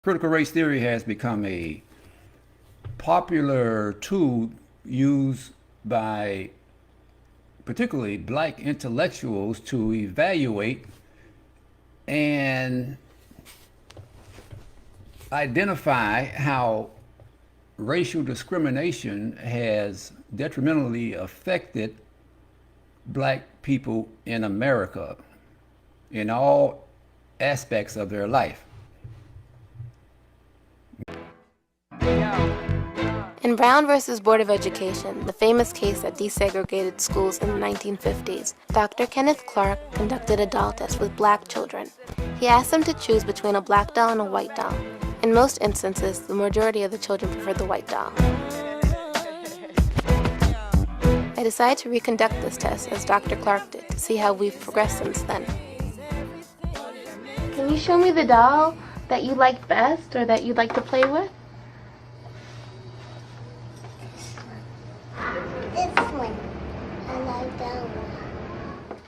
Critical race theory has become a popular tool used by particularly black intellectuals to evaluate and identify how racial discrimination has detrimentally affected black people in America in all aspects of their life. In Brown versus Board of Education, the famous case that desegregated schools in the 1950s, Dr. Kenneth Clark conducted a doll test with black children. He asked them to choose between a black doll and a white doll. In most instances, the majority of the children preferred the white doll. I decided to reconduct this test as Dr. Clark did to see how we've progressed since then. Can you show me the doll that you liked best or that you'd like to play with? This one. I like that one.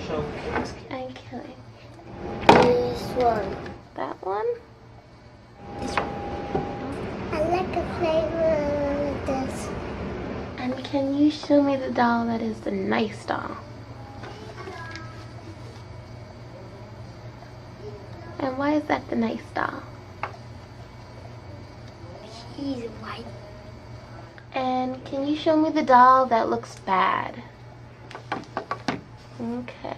Show kids. I'm killing. This one. That one? This one. I like to play with this. And can you show me the doll that is the nice doll? And why is that the nice doll? He's white. And can you show me the doll that looks bad? Okay.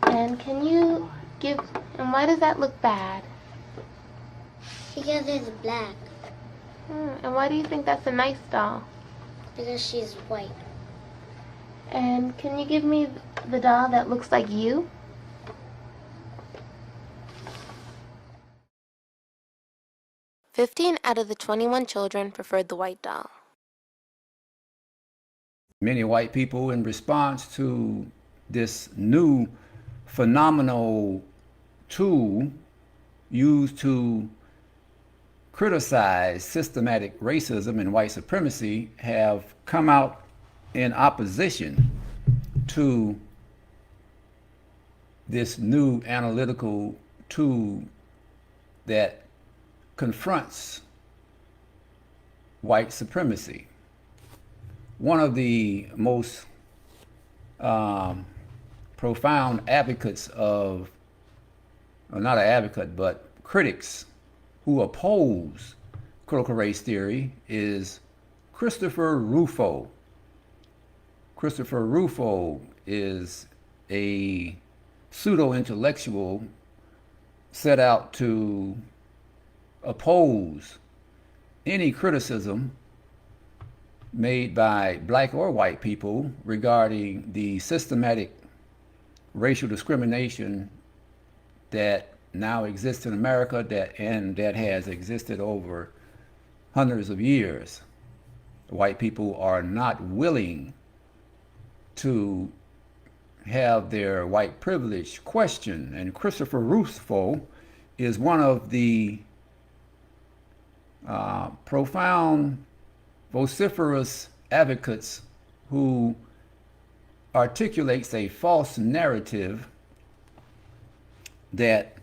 And can you give, and why does that look bad? Because it's black. And why do you think that's a nice doll? Because she's white. And can you give me the doll that looks like you? "15 out of the 21 children preferred the white doll." Many white people, in response to this new phenomenal tool used to criticize systematic racism and white supremacy, have come out in opposition to this new analytical tool that confronts white supremacy. One of the most profound advocates of, or not an advocate, but critics who oppose critical race theory is Christopher Rufo. Christopher Rufo is a pseudo-intellectual set out to oppose any criticism made by black or white people regarding the systematic racial discrimination that now exists in America that has existed over hundreds of years. White people are not willing to have their white privilege questioned, and Christopher Rufo is one of the profound, vociferous advocates who articulates a false narrative that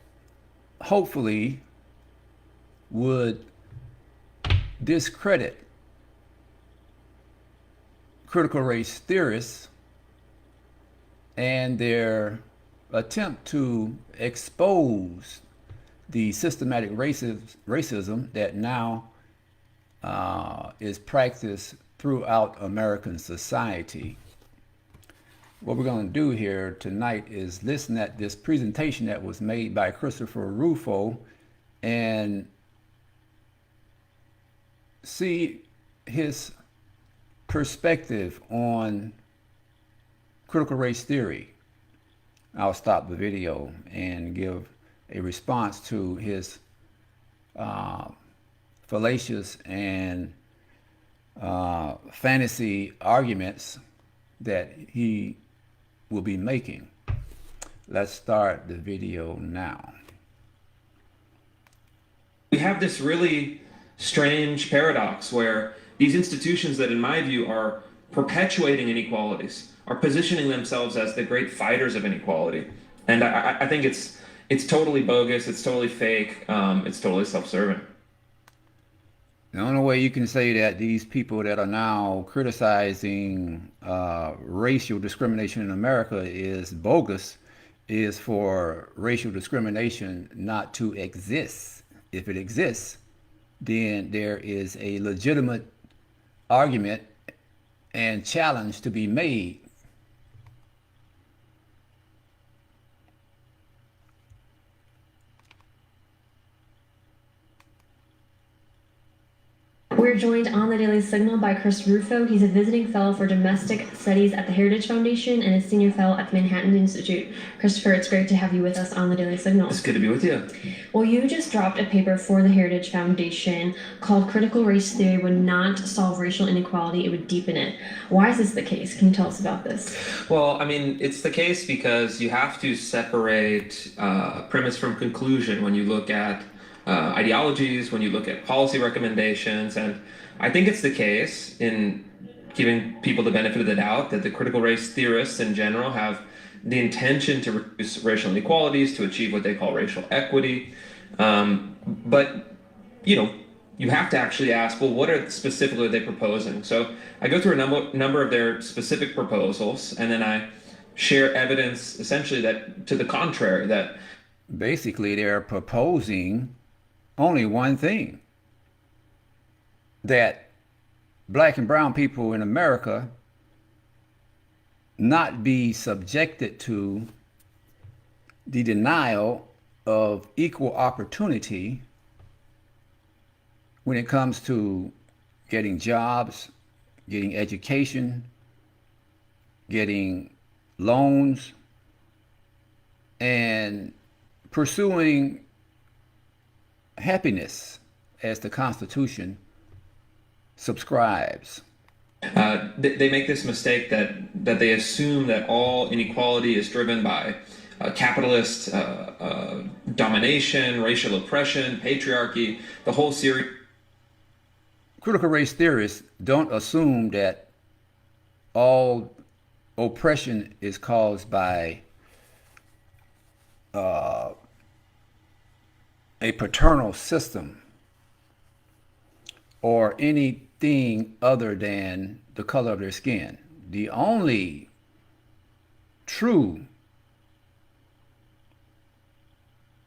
hopefully would discredit critical race theorists and their attempt to expose the systematic racism that now is practiced throughout American society. What we're going to do here tonight is listen at this presentation that was made by Christopher Rufo and see his perspective on critical race theory. I'll stop the video and give a response to his fallacious and fantasy arguments that he will be making. Let's start the video now. We have this really strange paradox where these institutions that in my view are perpetuating inequalities are positioning themselves as the great fighters of inequality. And I think it's it's totally bogus, it's totally fake, it's totally self-serving. The only way you can say that these people that are now criticizing racial discrimination in America is bogus is for racial discrimination not to exist. If it exists, then there is a legitimate argument and challenge to be made. We're joined on the Daily Signal by Chris Rufo. He's a visiting fellow for domestic studies at the Heritage Foundation and a senior fellow at the Manhattan Institute. Christopher, it's great to have you with us on the Daily Signal. It's good to be with you. Well, you just dropped a paper for the Heritage Foundation called Critical Race Theory Would Not Solve Racial Inequality, It Would Deepen It. Why is this the case? Can you tell us about this? Well, I mean, it's the case because you have to separate premise from conclusion when you look at ideologies, when you look at policy recommendations, and I think it's the case, in giving people the benefit of the doubt, that the critical race theorists in general have the intention to reduce racial inequalities, to achieve what they call racial equity. But, you know, you have to actually ask, well, what are specifically they proposing? So I go through a number of their specific proposals, and then I share evidence essentially that to the contrary, that basically they're proposing only one thing: that black and brown people in America not be subjected to the denial of equal opportunity when it comes to getting jobs, getting education, getting loans, and pursuing happiness as the Constitution subscribes. They make this mistake that they assume that all inequality is driven by capitalist domination, racial oppression, patriarchy, the whole series. Critical race theorists don't assume that all oppression is caused by a paternal system or anything other than the color of their skin. The only true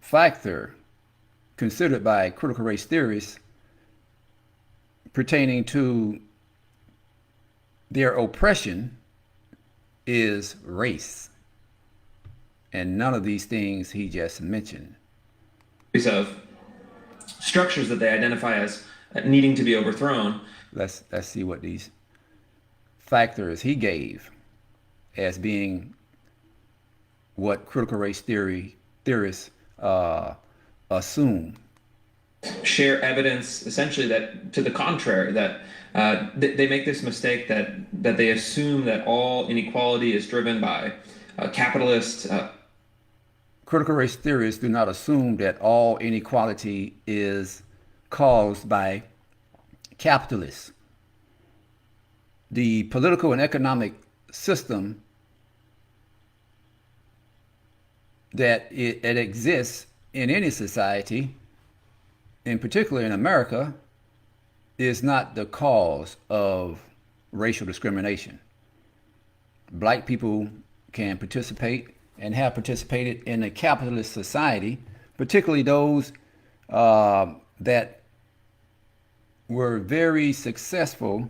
factor considered by critical race theorists pertaining to their oppression is race, and none of these things he just mentioned. Of structures that they identify as needing to be overthrown. Let's see what these factors he gave as being what critical race theorists assume. Share evidence essentially that to the contrary, that they make this mistake that they assume that all inequality is driven by capitalist. Critical race theorists do not assume that all inequality is caused by capitalists. The political and economic system that exists in any society, in particular in America, is not the cause of racial discrimination. Black people can participate and have participated in a capitalist society, particularly those that were very successful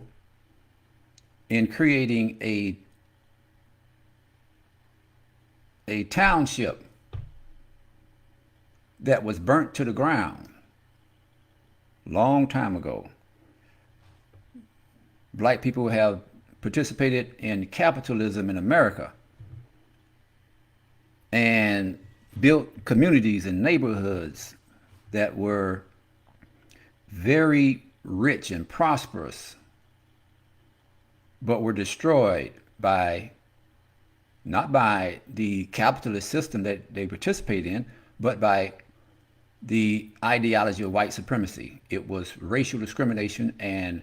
in creating a township that was burnt to the ground long time ago. Black people have participated in capitalism in America and built communities and neighborhoods that were very rich and prosperous, but were destroyed by, not by the capitalist system that they participate in, but by the ideology of white supremacy. It was racial discrimination and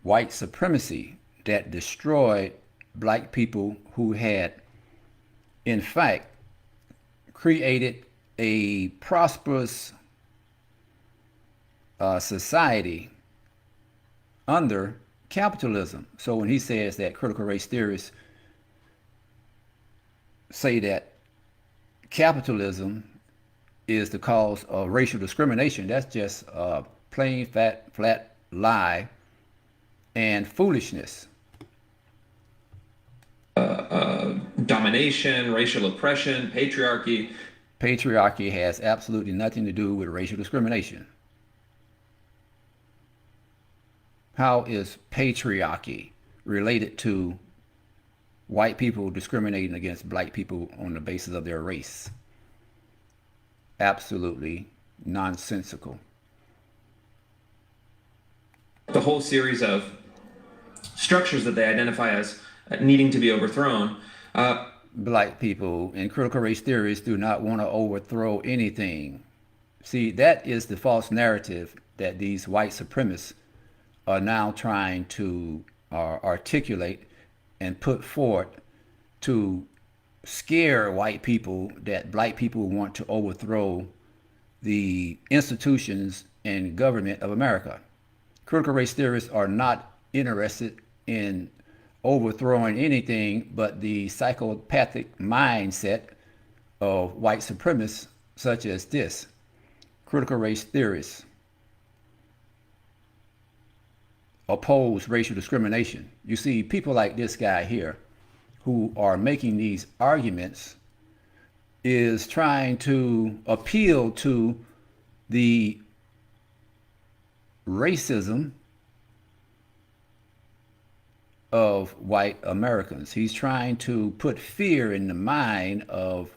white supremacy that destroyed black people who had, in fact, created a prosperous society under capitalism. So when he says that critical race theorists say that capitalism is the cause of racial discrimination, that's just a plain flat lie and foolishness. Domination, racial oppression, patriarchy. Patriarchy has absolutely nothing to do with racial discrimination. How is patriarchy related to white people discriminating against black people on the basis of their race? Absolutely nonsensical. The whole series of structures that they identify as needing to be overthrown. Black people and critical race theorists do not want to overthrow anything. See, that is the false narrative that these white supremacists are now trying to articulate and put forth to scare white people that black people want to overthrow the institutions and government of America. Critical race theorists are not interested in overthrowing anything but the psychopathic mindset of white supremacists such as this. Critical race theorists oppose racial discrimination. You see, people like this guy here who are making these arguments is trying to appeal to the racism of white Americans. He's trying to put fear in the mind of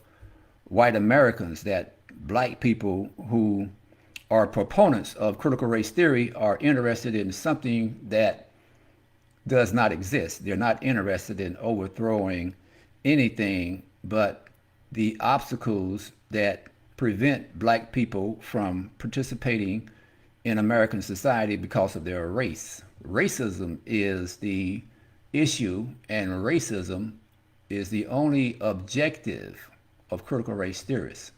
white Americans that black people who are proponents of critical race theory are interested in something that does not exist. They're not interested in overthrowing anything but the obstacles that prevent black people from participating in American society because of their race. Racism is the issue, and racism is the only objective of critical race theorists.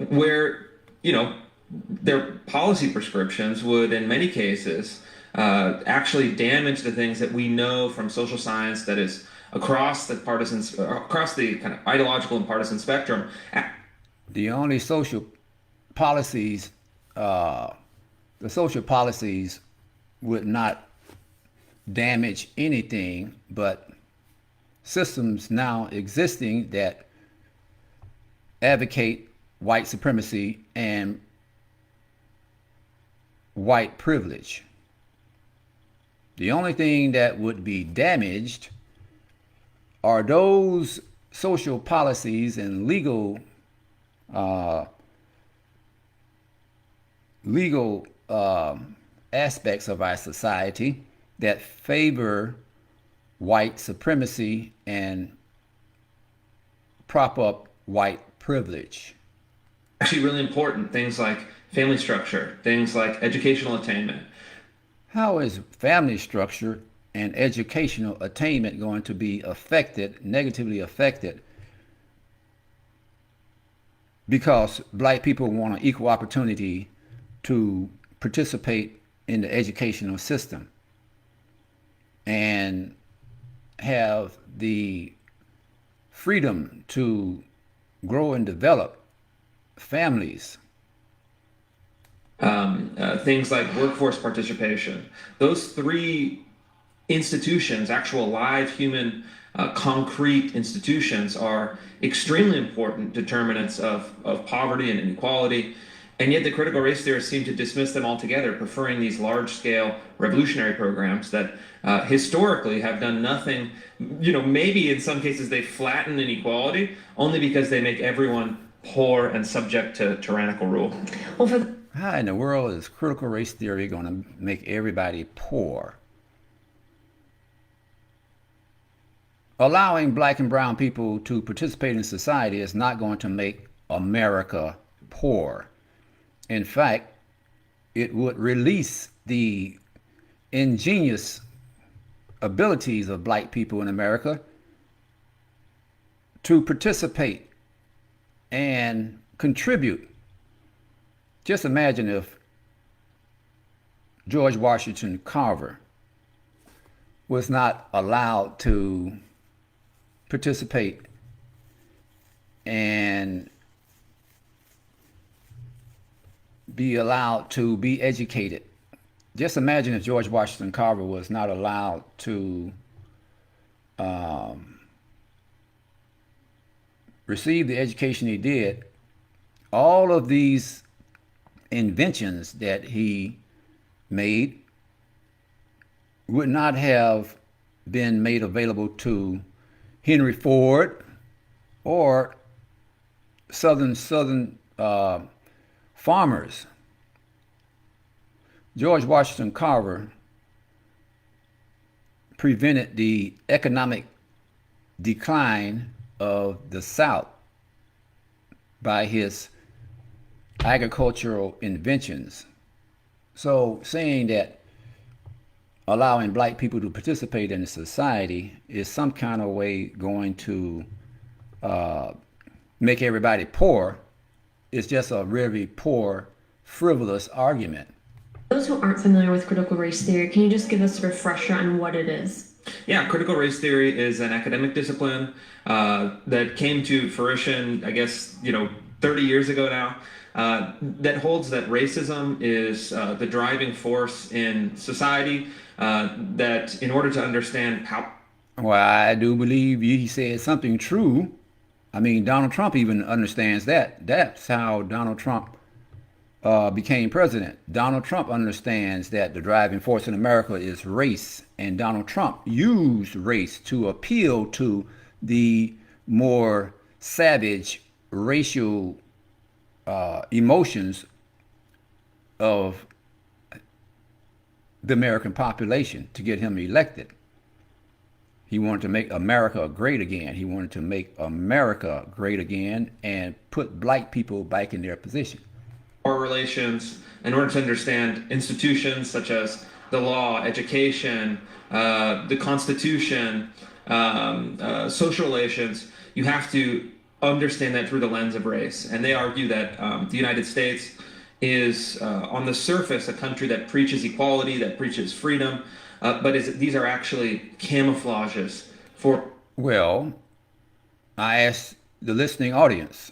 Where, their policy prescriptions would, in many cases, actually damage the things that we know from social science that is across the kind of ideological and partisan spectrum. The only social policies, the social policies would not damage anything but systems now existing that advocate white supremacy and white privilege. The only thing that would be damaged are those social policies and legal aspects of our society that favor white supremacy and prop up white privilege. Actually really important things like family structure, things like educational attainment. How is family structure and educational attainment going to be negatively affected, because black people want an equal opportunity to participate in the educational system and have the freedom to grow and develop families? Things like workforce participation. Those three institutions, actual live human concrete institutions, are extremely important determinants of poverty and inequality. And yet the critical race theorists seem to dismiss them altogether, preferring these large-scale revolutionary programs that historically have done nothing. Maybe in some cases they flatten inequality only because they make everyone poor and subject to tyrannical rule. How in the world is critical race theory going to make everybody poor? Allowing black and brown people to participate in society is not going to make America poor. In fact, it would release the ingenious abilities of black people in America to participate and contribute. Just imagine if George Washington Carver was not allowed to participate and be allowed to be educated. Just imagine if George Washington Carver was not allowed to receive the education he did. All of these inventions that he made would not have been made available to Henry Ford or southern farmers. George Washington Carver prevented the economic decline of the South by his agricultural inventions. So saying that allowing black people to participate in the society is some kind of way going to make everybody poor is just a really poor, frivolous argument. Those who aren't familiar with critical race theory, can you just give us a refresher on what it is? Yeah, critical race theory is an academic discipline that came to fruition, I guess, 30 years ago now, that holds that racism is the driving force in society, that in order to understand how... Well, I do believe he said something true. I mean, Donald Trump even understands that. That's how Donald Trump became president. Donald Trump understands that the driving force in America is race, and Donald Trump used race to appeal to the more savage racial emotions of the American population to get him elected. He wanted to make America great again. He wanted to make America great again and put black people back in their position. Our relations, in order to understand institutions such as the law, education, the Constitution, social relations, you have to understand that through the lens of race. And they argue that the United States is, on the surface, a country that preaches equality, that preaches freedom, but these are actually camouflages for... Well, I asked the listening audience,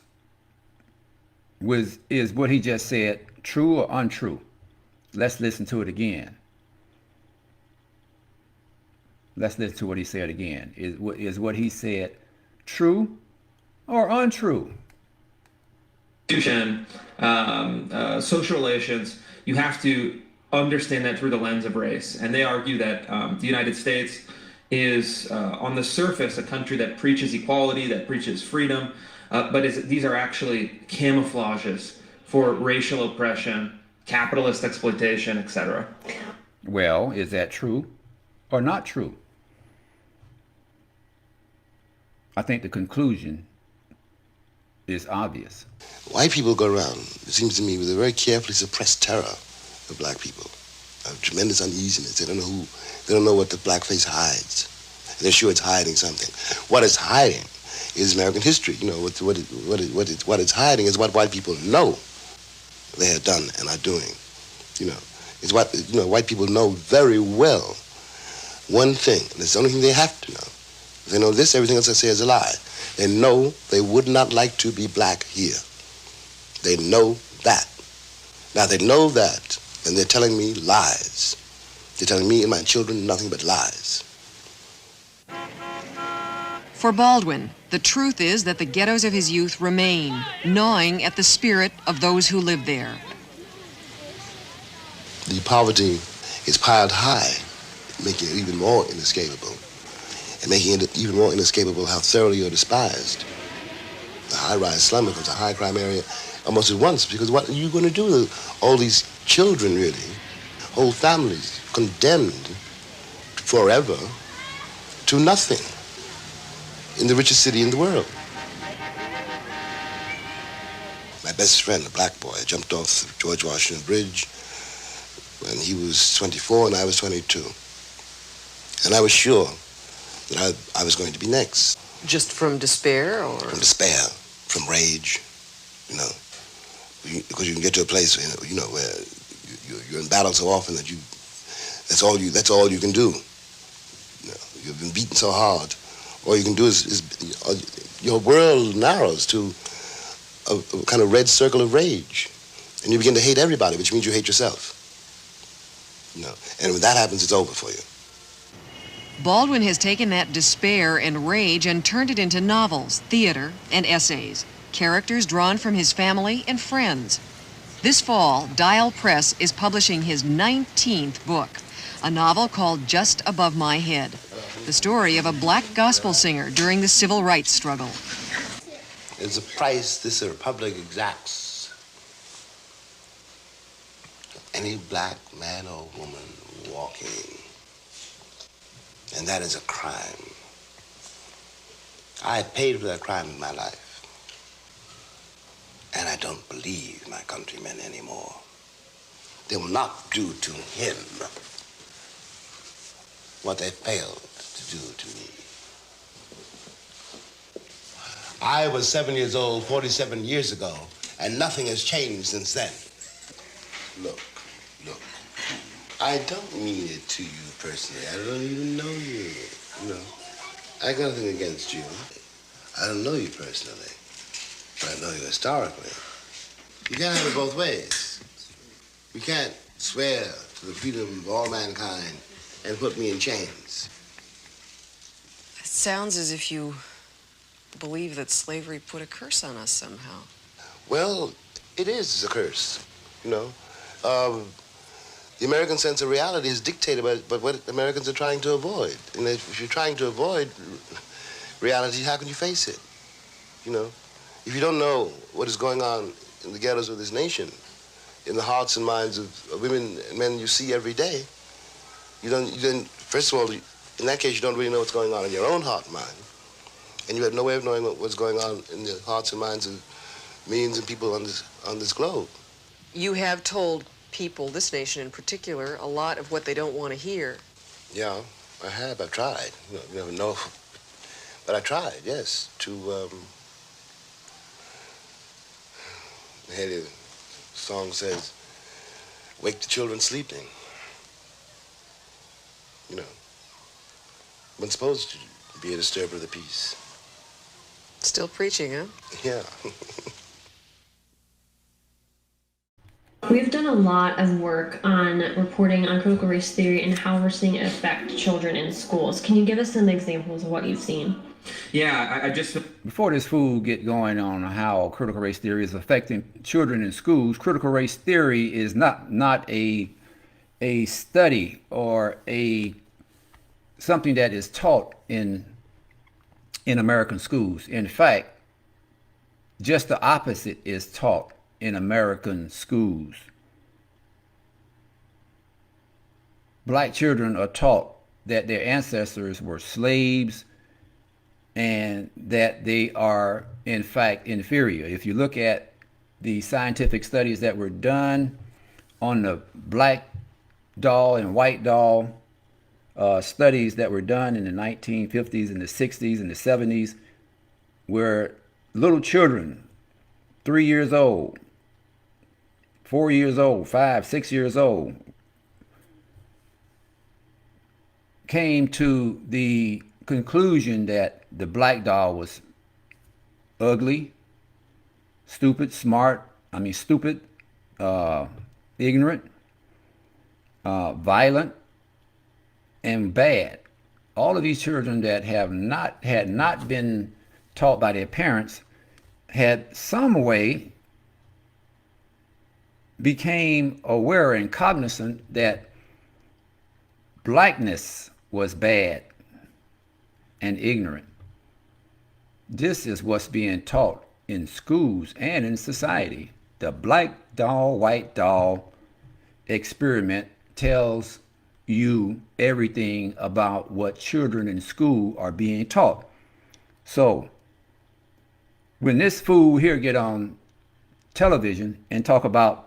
is what he just said true or untrue? Let's listen to it again. Let's listen to what he said again. Is what he said true or untrue? Social relations, you have to understand that through the lens of race. And they argue that the United States is, on the surface, a country that preaches equality, that preaches freedom, but these are actually camouflages for racial oppression, capitalist exploitation, etc. Well, is that true or not true? I think the conclusion is obvious. White people go around, it seems to me, with a very carefully suppressed terror of black people, of tremendous uneasiness. They don't know what the blackface hides. And they're sure it's hiding something. What it's hiding is American history. What it's hiding is what white people know they have done and are doing. It's what white people know very well. One thing, and it's the only thing they have to know. If they know this, everything else they say is a lie. They know they would not like to be black here. They know that. Now they know that, and they're telling me lies. They're telling me and my children nothing but lies. For Baldwin, the truth is that the ghettos of his youth remain, gnawing at the spirit of those who live there. The poverty is piled high, making it even more inescapable, and making it even more inescapable how thoroughly you're despised. The high-rise slum becomes a high-crime area almost at once, because what are you going to do with all these children, really, whole families condemned forever to nothing in the richest city in the world? My best friend, a black boy, jumped off the George Washington Bridge when he was 24 and I was 22. And I was sure that I was going to be next. Just from despair, or? From despair, from rage, you know, because you can get to a place, you know, where you're in battle so often that that's all you can do. You know, you've been beaten so hard. All you can do is your world narrows to a kind of red circle of rage, and you begin to hate everybody, which means you hate yourself. You know, and when that happens, it's over for you. Baldwin has taken that despair and rage and turned it into novels, theater, and essays. Characters drawn from his family and friends. This fall, Dial Press is publishing his 19th book, a novel called Just Above My Head, the story of a black gospel singer during the civil rights struggle. There's a price this republic exacts. Any black man or woman walking, and that is a crime. I paid for that crime in my life. And I don't believe my countrymen anymore. They will not do to him what they failed to do to me. I was 7 years old 47 years ago, and nothing has changed since then. Look. I don't mean it to you personally. I don't even know you, you know. I got nothing against you. I don't know you personally, but I know you historically. You can't have it both ways. You can't swear to the freedom of all mankind and put me in chains. It sounds as if you believe that slavery put a curse on us somehow. Well, it is a curse, you know. The American sense of reality is dictated by what Americans are trying to avoid. And if you're trying to avoid reality, how can you face it? You know, if you don't know what is going on in the ghettos of this nation, in the hearts and minds of women and men you see every day, you don't, first of all, in that case, you don't really know what's going on in your own heart and mind. And you have no way of knowing what's going on in the hearts and minds of millions of people on this globe. You have told people, this nation in particular, a lot of what they don't want to hear. Yeah, I have. I've tried. You never know. But I tried, yes, to, the song says, wake the children sleeping. You know, I'm supposed to be a disturber of the peace. Still preaching, huh? Yeah. We've done a lot of work on reporting on critical race theory and how we're seeing it affect children in schools. Can you give us some examples of what you've seen? Yeah, I just... Before this fool get going on how critical race theory is affecting children in schools, critical race theory is not a study or something that is taught in American schools. In fact, just the opposite is taught in American schools. Black children are taught that their ancestors were slaves and that they are, in fact, inferior. If you look at the scientific studies that were done on the black doll and white doll, studies that were done in the 1950s and the 60s and the 70s, where little children, 3 years old, 4 years old, 5, 6 years old, came to the conclusion that the black doll was ugly, stupid, ignorant, violent, and bad. All of these children that had not been taught by their parents had some way became aware and cognizant that blackness was bad and ignorant. This is what's being taught in schools and in society. The black doll, white doll experiment tells you everything about what children in school are being taught. So when this fool here get on television and talk about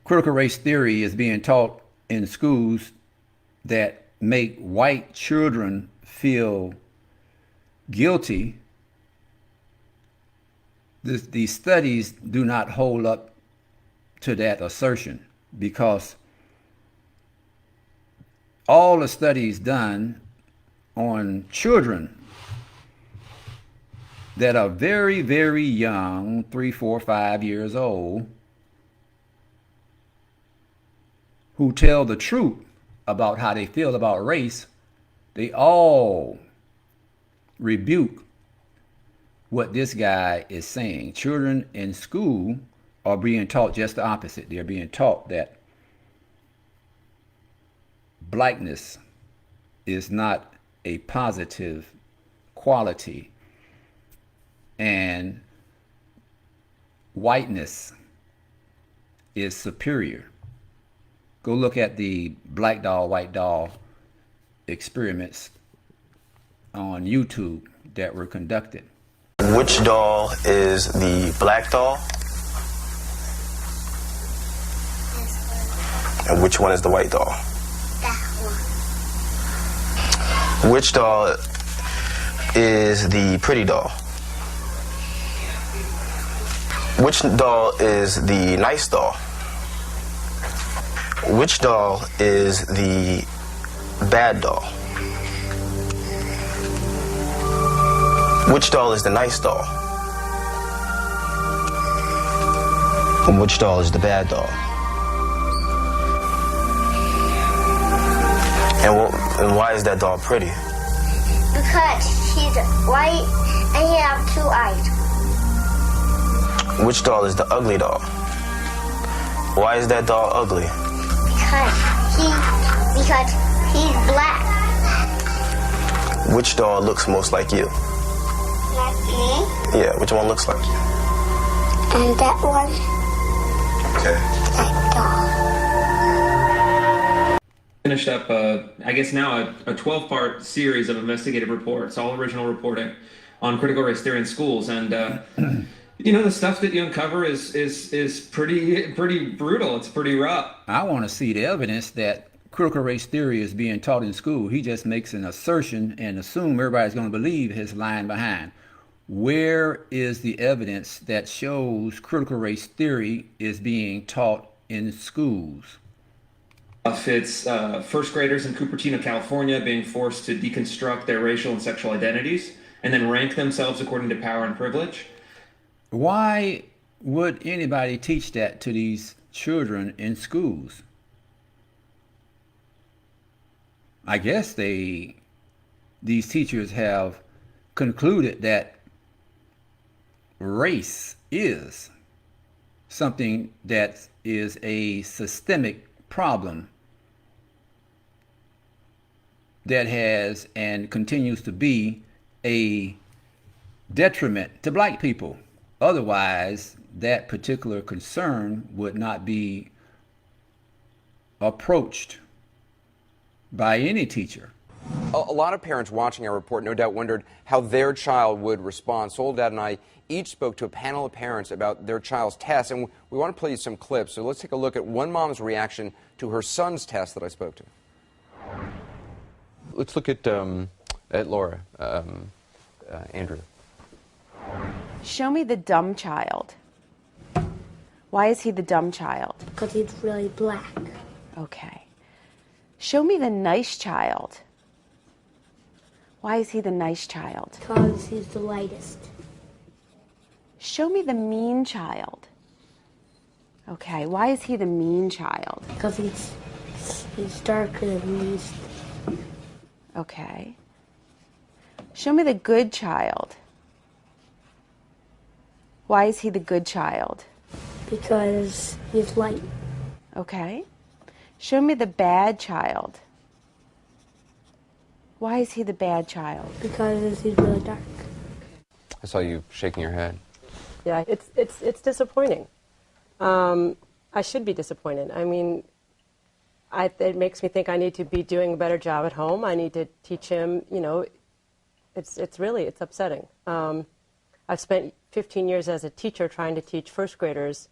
critical race theory is being taught in schools that make white children feel guilty, these studies do not hold up to that assertion, because all the studies done on children that are very, very young, 3, 4, 5 years old, who tell the truth about how they feel about race, they all rebuke what this guy is saying. Children in school are being taught just the opposite. They're being taught that blackness is not a positive quality, and whiteness is superior. Go look at the black doll, white doll experiments on YouTube that were conducted. Which doll is the black doll? And which one is the white doll? That one. Which doll is the pretty doll? Which doll is the nice doll? Which doll is the bad doll? Which doll is the nice doll? And which doll is the bad doll? And why is that doll pretty? Because she's white and he has 2 eyes. Which doll is the ugly doll? Why is that doll ugly? Because he's black. Which doll looks most like you? Like me. Yeah, which one looks like you? And that one. Okay. That doll. Finished up, I guess now, a 12-part series of investigative reports, all original reporting on critical race theory in schools. And, you know, the stuff that you uncover is pretty brutal. It's pretty rough. I want to see the evidence that critical race theory is being taught in school. He just makes an assertion and assume everybody's going to believe his line behind. Where is the evidence that shows critical race theory is being taught in schools? If it's first graders in Cupertino, California, being forced to deconstruct their racial and sexual identities and then rank themselves according to power and privilege. Why would anybody teach that to these children in schools? I guess these teachers have concluded that race is something that is a systemic problem that has and continues to be a detriment to black people. Otherwise, that particular concern would not be approached by any teacher. A lot of parents watching our report no doubt wondered how their child would respond. Soledad and I each spoke to a panel of parents about their child's test, and we want to play you some clips. So let's take a look at one mom's reaction to her son's test that I spoke to. Let's look at Laura, Andrew. Show me the dumb child. Why is he the dumb child? Because he's really black. Okay. Show me the nice child. Why is he the nice child? Because he's the lightest. Show me the mean child. Okay, why is he the mean child? Because he's darker than me. Okay. Show me the good child. Why is he the good child? Because he's light. Okay. Show me the bad child. Why is he the bad child? Because he's really dark. I saw you shaking your head. Yeah, it's disappointing. I should be disappointed. I mean, it makes me think I need to be doing a better job at home. I need to teach him, you know, it's upsetting. I've spent 15 years as a teacher trying to teach first graders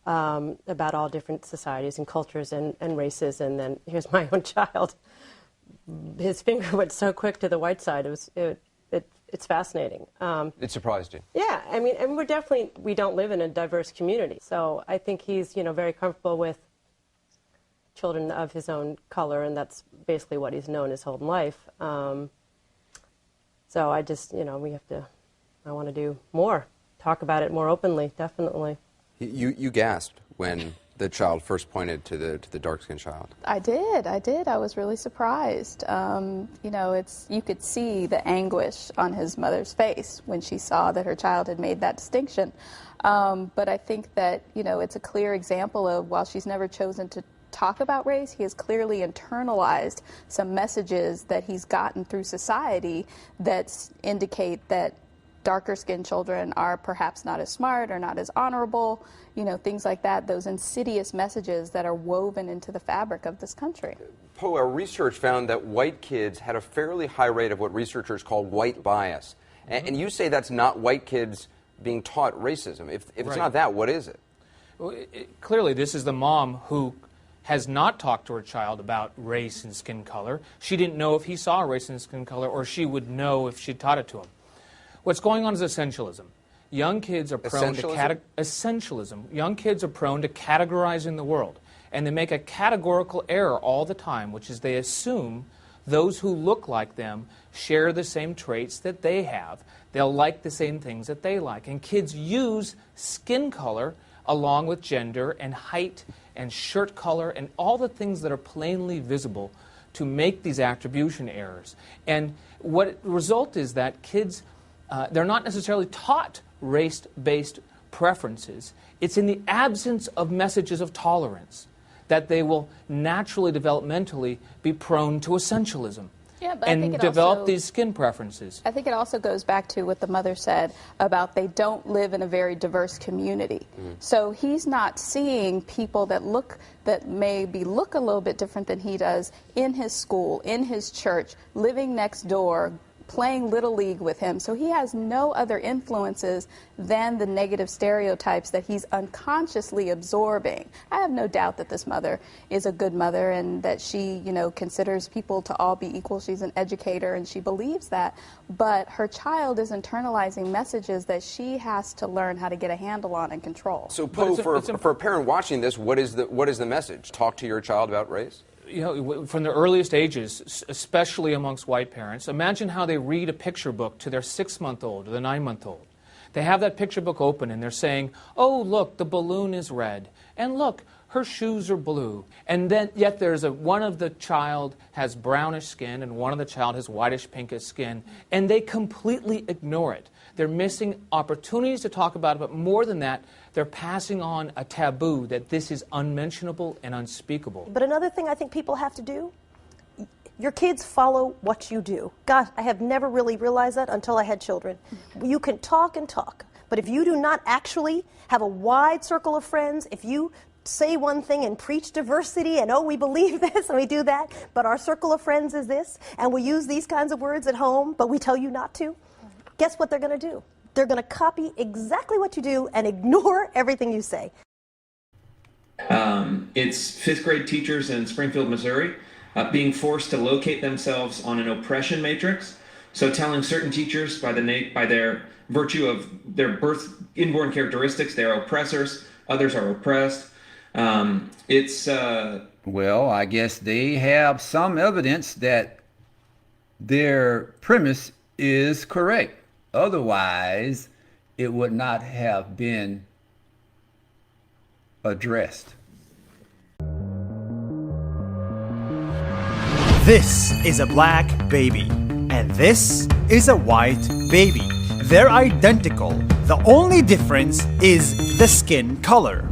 about all different societies and cultures and races, and then here's my own child. His finger went so quick to the white side. It's fascinating. It surprised you? Yeah, I mean, and we don't live in a diverse community. So I think he's, very comfortable with children of his own color, and that's basically what he's known his whole life. So I just, I want to do more, talk about it more openly, definitely. You gasped when the child first pointed to the dark-skinned child. I did. I was really surprised. You could see the anguish on his mother's face when she saw that her child had made that distinction. But I think that, it's a clear example of, while she's never chosen to talk about race, he has clearly internalized some messages that he's gotten through society that indicate that darker-skinned children are perhaps not as smart or not as honorable, things like that, those insidious messages that are woven into the fabric of this country. Poe, our research found that white kids had a fairly high rate of what researchers call white bias. And you say that's not white kids being taught racism. If it's not that, what is it? Well, clearly, this is the mom who has not talked to her child about race and skin color. She didn't know if he saw race and skin color, or she would know if she taught it to him. What's going on is essentialism. Young kids are prone to essentialism. Young kids are prone to categorizing the world, and they make a categorical error all the time, which is they assume those who look like them share the same traits that they have. They'll like the same things that they like. And kids use skin color along with gender and height and shirt color and all the things that are plainly visible to make these attribution errors. And what the result is that kids, they're not necessarily taught race-based preferences. It's in the absence of messages of tolerance that they will naturally, developmentally be prone to essentialism. Yeah, but I think and it develop also, these skin preferences. I think it also goes back to what the mother said about they don't live in a very diverse community. So he's not seeing people that maybe look a little bit different than he does in his school, in his church, living next door, playing Little League with him. So he has no other influences than the negative stereotypes that he's unconsciously absorbing. I have no doubt that this mother is a good mother and that she, considers people to all be equal. She's an educator and she believes that. But her child is internalizing messages that she has to learn how to get a handle on and control. So, Poe, for a parent watching this, what is the message? Talk to your child about race? From the earliest ages, especially amongst white parents, imagine how they read a picture book to their 6-month-old or the 9-month-old. They have that picture book open and they're saying, oh, look, the balloon is red. And look, her shoes are blue. And then yet there's one of the child has brownish skin and one of the child has whitish pinkish skin. And they completely ignore it. They're missing opportunities to talk about it, but more than that, they're passing on a taboo that this is unmentionable and unspeakable. But another thing I think people have to do, your kids follow what you do. God, I have never really realized that until I had children. You can talk and talk, but if you do not actually have a wide circle of friends, if you say one thing and preach diversity and, oh, we believe this and we do that, but our circle of friends is this, and we use these kinds of words at home, but we tell you not to, guess what they're going to do? They're going to copy exactly what you do and ignore everything you say. It's 5th grade teachers in Springfield, Missouri, being forced to locate themselves on an oppression matrix. So telling certain teachers by their virtue of their inborn characteristics, they are oppressors, others are oppressed. Well, I guess they have some evidence that their premise is correct. Otherwise, it would not have been addressed. This is a black baby, and this is a white baby. They're identical. The only difference is the skin color.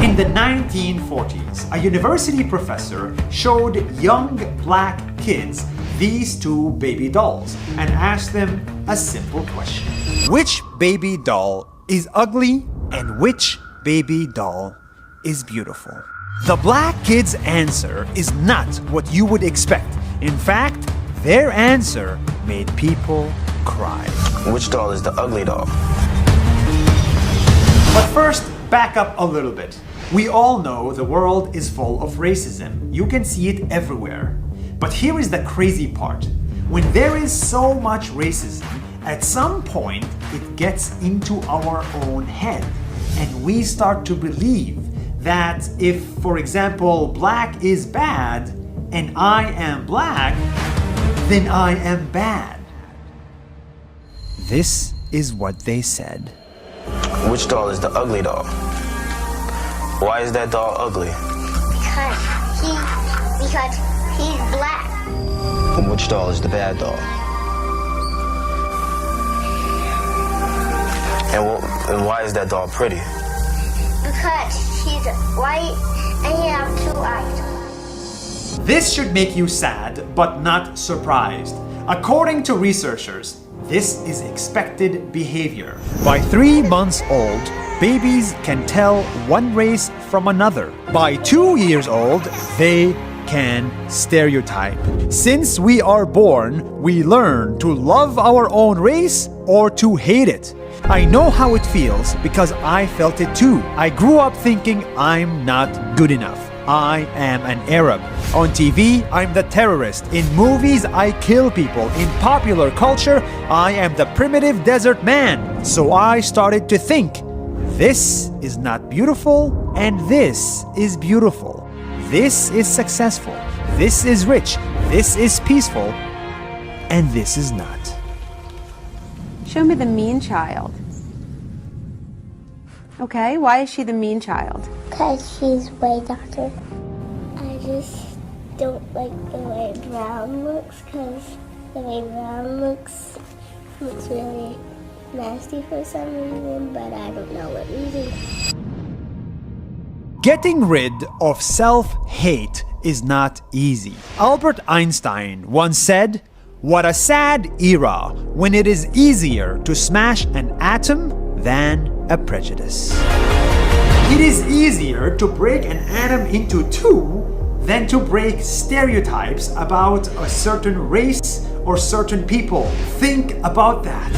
In the 1940s, a university professor showed young black kids these 2 baby dolls and asked them a simple question. Which baby doll is ugly and which baby doll is beautiful? The black kids' answer is not what you would expect. In fact, their answer made people cry. Which doll is the ugly doll? But first, back up a little bit. We all know the world is full of racism. You can see it everywhere. But here is the crazy part. When there is so much racism At some point, it gets into our own head, and we start to believe that if, for example, black is bad and I am black, then I am bad. This is what they said. Which doll is the ugly doll? Why is that doll ugly? Because he's black. Which doll is the bad doll? And why is that doll pretty? Because he's white and he has 2 eyes. This should make you sad, but not surprised. According to researchers, this is expected behavior. By 3 months old, babies can tell one race from another. By 2 years old, they can stereotype. Since we are born, we learn to love our own race or to hate it. I know how it feels because I felt it too. I grew up thinking I'm not good enough. I am an Arab. On TV, I'm the terrorist. In movies, I kill people. In popular culture, I am the primitive desert man. So I started to think, this is not beautiful and this is beautiful. This is successful. This is rich. This is peaceful. And this is not. Show me the mean child. Okay, why is she the mean child? Because she's way darker. I just don't like the way brown looks, because the way brown looks really nasty for some reason, but I don't know what reason. Getting rid of self-hate is not easy. Albert Einstein once said, "What a sad era when it is easier to smash an atom than a prejudice." It is easier to break an atom into 2 than to break stereotypes about a certain race or certain people. Think about that.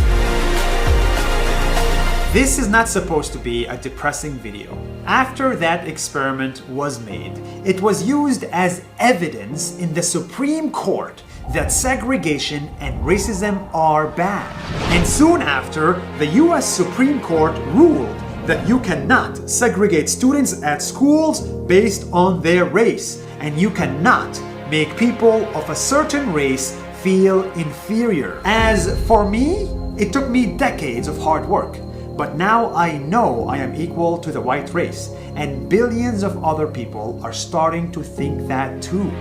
This is not supposed to be a depressing video. After that experiment was made, it was used as evidence in the Supreme Court that segregation and racism are bad. And soon after, the US Supreme Court ruled that you cannot segregate students at schools based on their race, and you cannot make people of a certain race feel inferior. As for me, it took me decades of hard work, but now I know I am equal to the white race, and billions of other people are starting to think that too.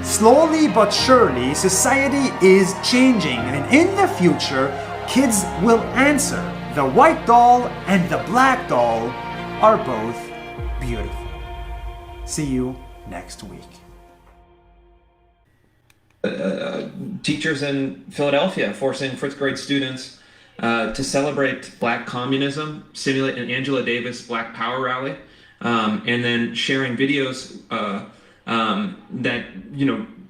Slowly but surely, society is changing, and in the future, kids will answer, the white doll and the black doll are both beautiful. See you next week. Teachers in Philadelphia forcing 5th grade students to celebrate black communism, simulate an Angela Davis Black Power rally, and then sharing videos that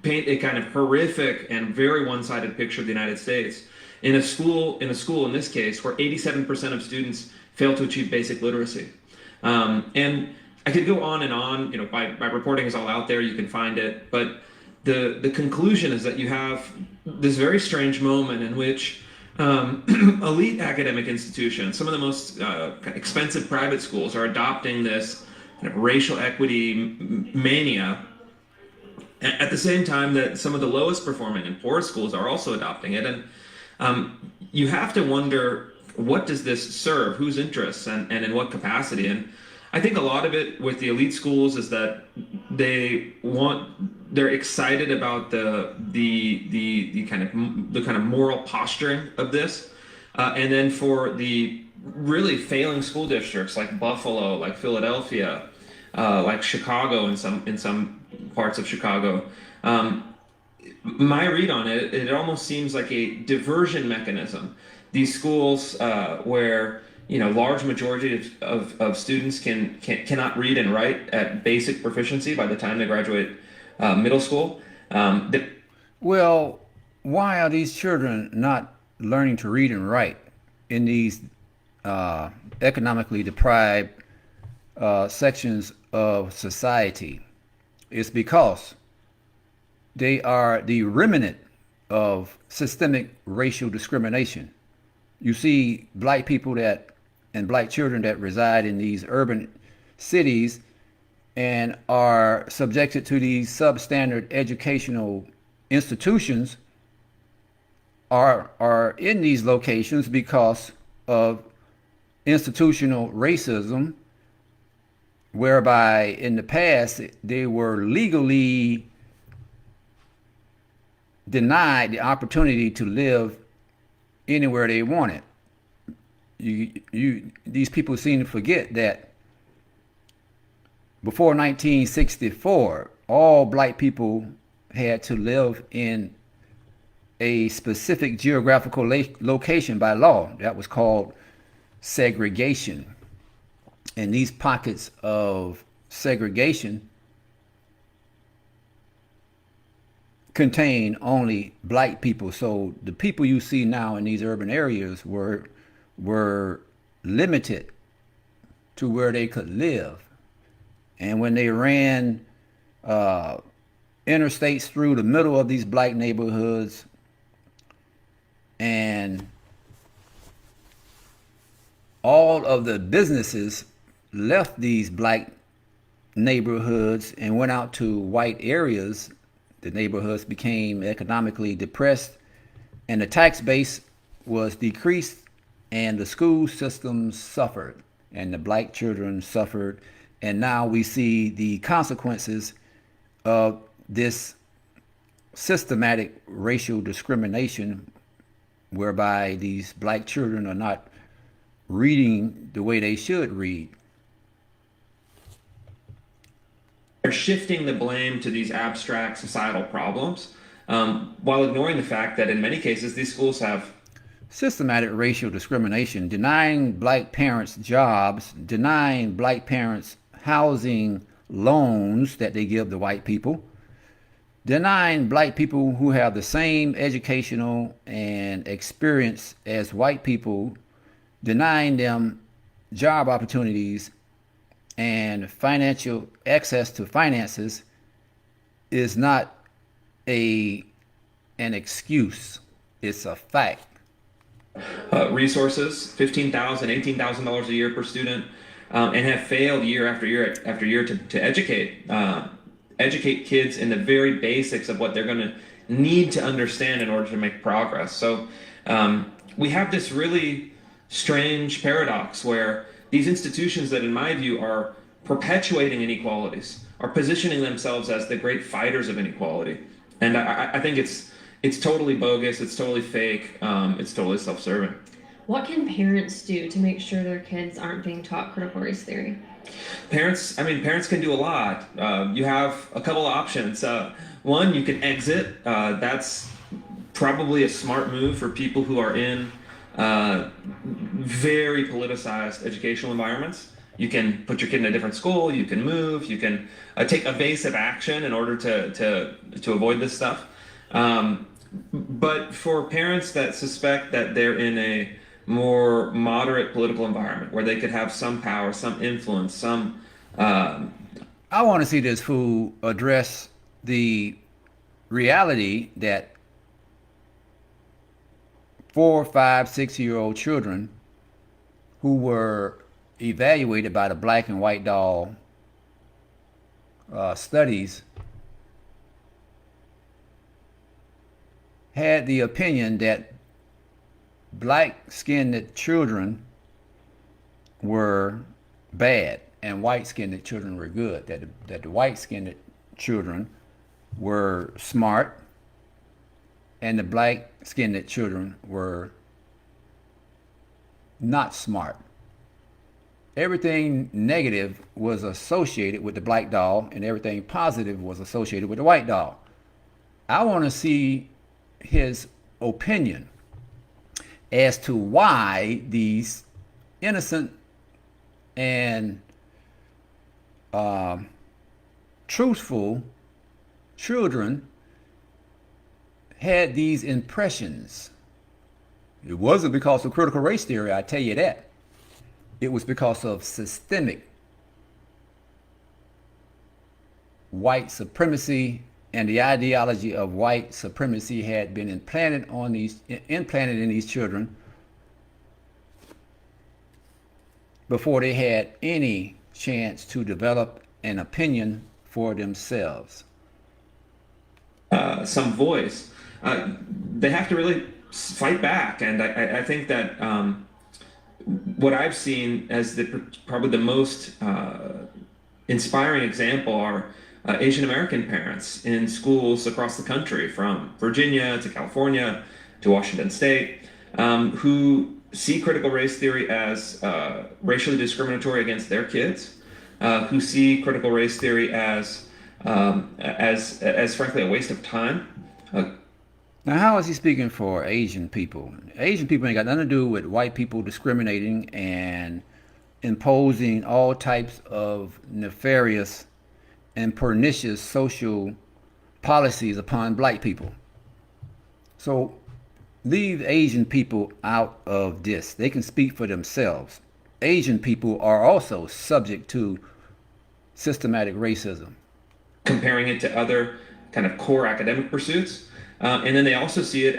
paint a kind of horrific and very one-sided picture of the United States in a school in this case where 87% of students fail to achieve basic literacy. And I could go on and on. My reporting is all out there. You can find it, but the conclusion is that you have this very strange moment in which elite academic institutions, some of the most expensive private schools, are adopting this kind of racial equity mania at the same time that some of the lowest performing and poorest schools are also adopting it. And you have to wonder, what does this serve? Whose interests and in what capacity? And I think a lot of it with the elite schools is that they're excited about the kind of moral posturing of this, and then for the really failing school districts like Buffalo, like Philadelphia, like Chicago, in some parts of Chicago, my read on it, it almost seems like a diversion mechanism. These schools where large majority of students cannot read and write at basic proficiency by the time they graduate middle school. Well, why are these children not learning to read and write in these economically deprived sections of society? It's because they are the remnant of systemic racial discrimination. you see black people that and black children that reside in these urban cities and are subjected to these substandard educational institutions are in these locations because of institutional racism, whereby in the past they were legally denied the opportunity to live anywhere they wanted. These people seem to forget that before 1964, all black people had to live in a specific geographical location by law. That was called segregation. And these pockets of segregation contain only black people. So the people you see now in these urban areas were limited to where they could live. And when they ran interstates through the middle of these black neighborhoods, and all of the businesses left these black neighborhoods and went out to white areas, the neighborhoods became economically depressed, and the tax base was decreased, and the school systems suffered, and the black children suffered. And now we see the consequences of this systematic racial discrimination, whereby these black children are not reading the way they should read. They're shifting the blame to these abstract societal problems, while ignoring the fact that in many cases these schools have systematic racial discrimination, denying black parents jobs, denying black parents housing loans that they give to white people, denying black people who have the same educational and experience as white people, denying them job opportunities and financial access to finances is not an excuse. It's a fact. Resources, $15,000, $18,000 a year per student, and have failed year after year after year to educate kids in the very basics of what they're going to need to understand in order to make progress. So we have this really strange paradox where these institutions that, in my view, are perpetuating inequalities, are positioning themselves as the great fighters of inequality. And I think it's totally bogus, it's totally fake, it's totally self-serving. What can parents do to make sure their kids aren't being taught critical race theory? Parents can do a lot. You have a couple of options. One, you can exit. That's probably a smart move for people who are in very politicized educational environments. You can put your kid in a different school, you can move, you can take evasive action in order to avoid this stuff. But for parents that suspect that they're in a more moderate political environment where they could have some power, some influence, some... I want to see this fool address the reality that 4, 5, 6-year-old children who were evaluated by the black and white doll studies had the opinion that black-skinned children were bad and white-skinned children were good, that the white-skinned children were smart and the black-skinned children were not smart. Everything negative was associated with the black doll and everything positive was associated with the white doll. I want to see his opinion as to why these innocent and truthful children had these impressions. It wasn't because of critical race theory, I tell you that. It was because of systemic white supremacy, and the ideology of white supremacy had been implanted in these children before they had any chance to develop an opinion for themselves. Some voice. They have to really fight back, and I think that what I've seen as probably the most inspiring example are Asian American parents in schools across the country, from Virginia to California to Washington State, who see critical race theory as racially discriminatory against their kids, who see critical race theory as frankly a waste of time. Now, how is he speaking for Asian people? Asian people ain't got nothing to do with white people discriminating and imposing all types of nefarious and pernicious social policies upon black people. So leave Asian people out of this. They can speak for themselves. Asian people are also subject to systematic racism. Comparing it to other kind of core academic pursuits. And then they also see it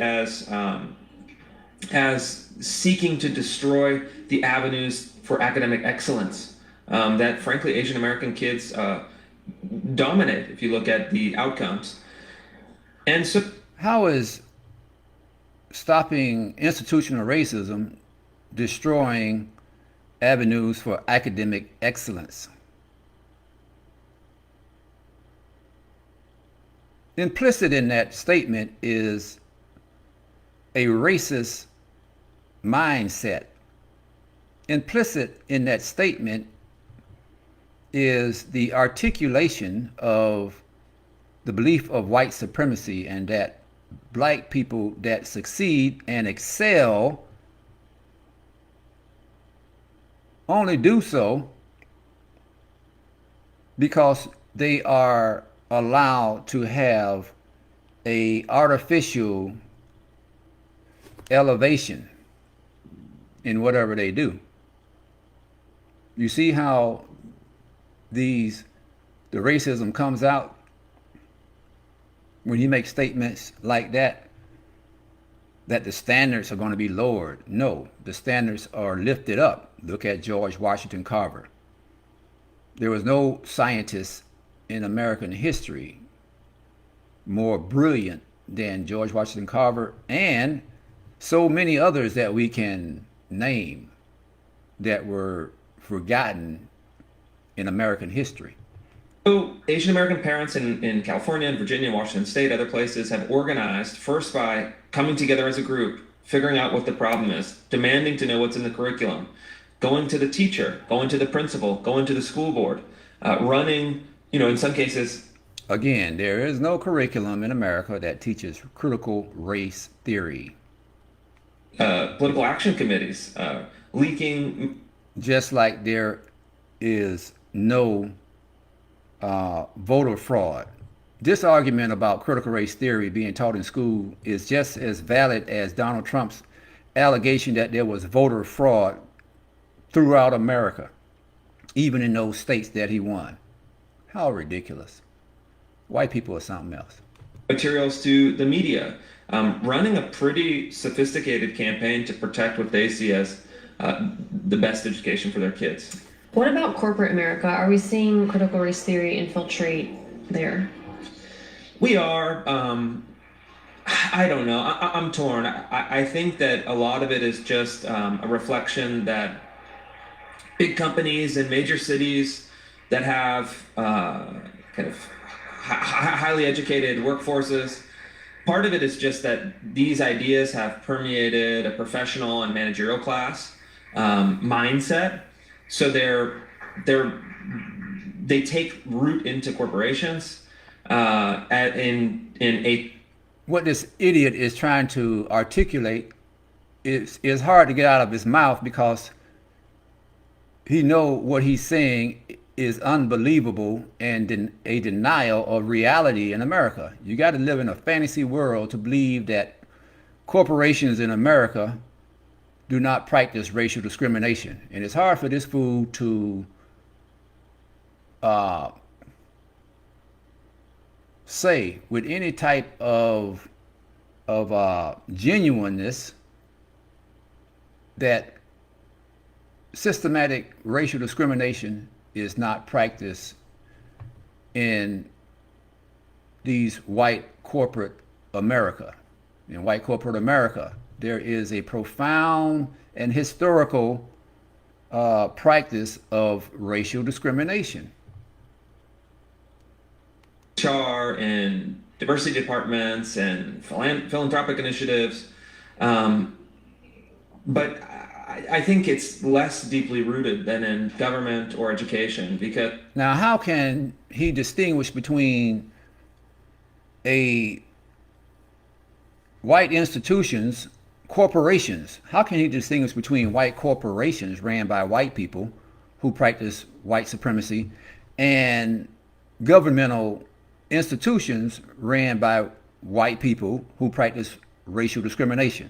as seeking to destroy the avenues for academic excellence that, frankly, Asian American kids dominate if you look at the outcomes. And so, how is stopping institutional racism destroying avenues for academic excellence? Implicit in that statement is a racist mindset. Implicit in that statement is the articulation of the belief of white supremacy, and that black people that succeed and excel only do so because they are allowed to have a artificial elevation in whatever they do. You see how the racism comes out when he makes statements like that the standards are going to be lowered. No, the standards are lifted up. Look at George Washington Carver. There was no scientist in American history more brilliant than George Washington Carver, and so many others that we can name that were forgotten in American history. So Asian American parents in California and Virginia, Washington State, other places have organized first by coming together as a group, figuring out what the problem is, demanding to know what's in the curriculum, going to the teacher, going to the principal, going to the school board, running, in some cases. Again, there is no curriculum in America that teaches critical race theory. Political action committees, leaking. Just like there is no voter fraud. This argument about critical race theory being taught in school is just as valid as Donald Trump's allegation that there was voter fraud throughout America, even in those states that he won. How ridiculous. White people are something else. Materials to the media, running a pretty sophisticated campaign to protect what they see as the best education for their kids. What about corporate America? Are we seeing critical race theory infiltrate there? We are. I don't know. I'm torn. I think that a lot of it is just a reflection that big companies in major cities that have kind of highly educated workforces, part of it is just that these ideas have permeated a professional and managerial class mindset. So they take root into corporations what this idiot is trying to articulate is hard to get out of his mouth, because he know what he's saying is unbelievable and a denial of reality in America. You got to live in a fantasy world to believe that corporations in America do not practice racial discrimination. And it's hard for this fool to say with any type of genuineness that systematic racial discrimination is not practiced in these white corporate America. In white corporate America, there is a profound and historical practice of racial discrimination. HR and diversity departments and philanthropic initiatives. But I think it's less deeply rooted than in government or education, because... Now, how can he distinguish between white institutions, corporations? How can he distinguish between white corporations ran by white people who practice white supremacy and governmental institutions ran by white people who practice racial discrimination?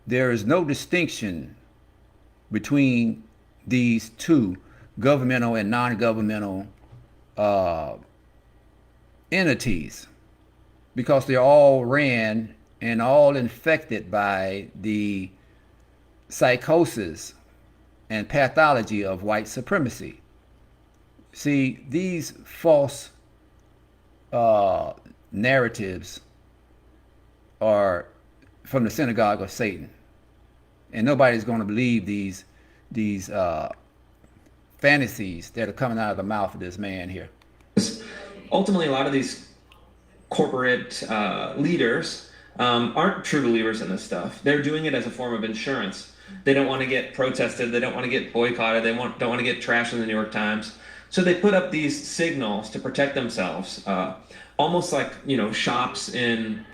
There is no distinction between these two governmental and non-governmental entities, because they're all ran and all infected by the psychosis and pathology of white supremacy. See, these false narratives are from the synagogue of Satan, and nobody's going to believe these fantasies that are coming out of the mouth of this man here. Ultimately, a lot of these corporate leaders aren't true believers in this stuff. They're doing it as a form of insurance. They don't want to get protested. They don't want to get boycotted. They don't want to get trashed in the New York Times. So they put up these signals to protect themselves, almost like, shops in...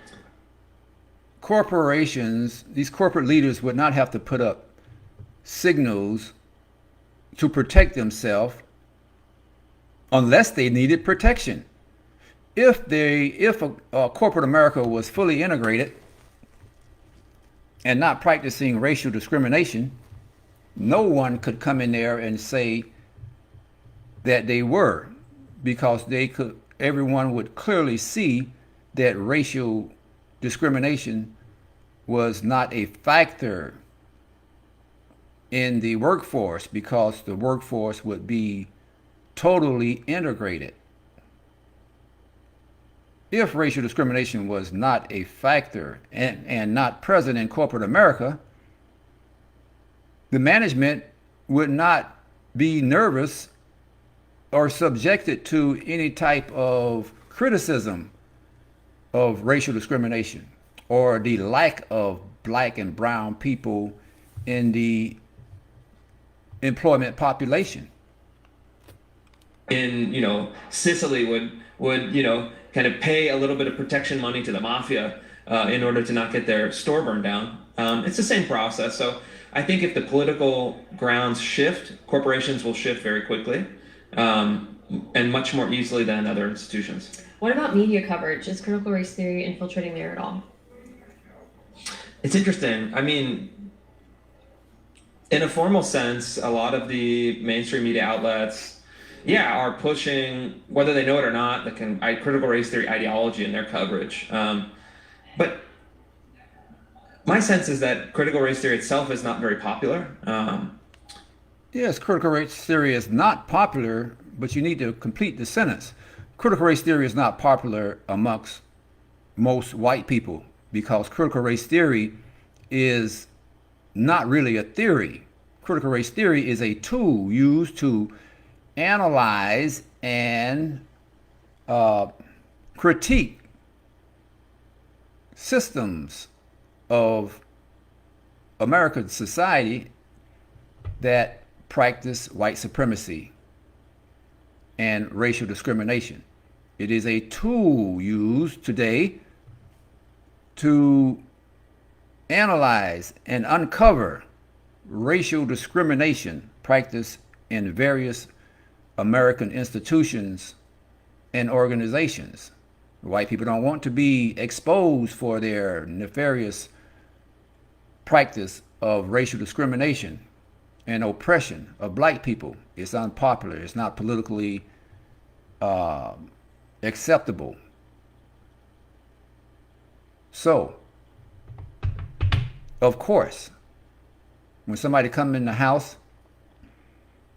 Corporations, these corporate leaders would not have to put up signals to protect themselves unless they needed protection. If corporate America was fully integrated and not practicing racial discrimination, no one could come in there and say that they were, because everyone would clearly see that racial discrimination was not a factor in the workforce, because the workforce would be totally integrated. If racial discrimination was not a factor and not present in corporate America, the management would not be nervous or subjected to any type of criticism of racial discrimination or the lack of black and brown people in the employment population. In, Sicily would kind of pay a little bit of protection money to the mafia in order to not get their store burned down. It's the same process. So I think if the political grounds shift, corporations will shift very quickly and much more easily than other institutions. What about media coverage? Is critical race theory infiltrating there at all? It's interesting. I mean, in a formal sense, a lot of the mainstream media outlets, are pushing, whether they know it or not, the critical race theory ideology in their coverage. But my sense is that critical race theory itself is not very popular. Yes, critical race theory is not popular, but you need to complete the sentence. Critical race theory is not popular amongst most white people, because critical race theory is not really a theory. Critical race theory is a tool used to analyze and critique systems of American society that practice white supremacy and racial discrimination. It is a tool used today to analyze and uncover racial discrimination practiced in various American institutions and organizations. White people don't want to be exposed for their nefarious practice of racial discrimination and oppression of black people. It's unpopular. It's not politically acceptable. So, of course, when somebody come in the house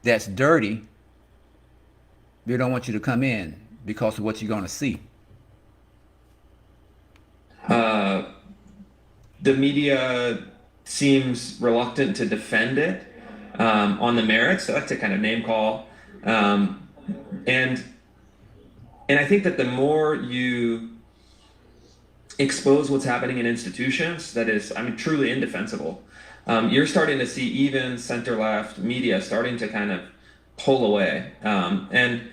that's dirty, they don't want you to come in because of what you're going to see. The media seems reluctant to defend it on the merits. So that's a kind of name call. And I think that the more you expose what's happening in institutions that is, I mean, truly indefensible, you're starting to see even center-left media starting to kind of pull away. And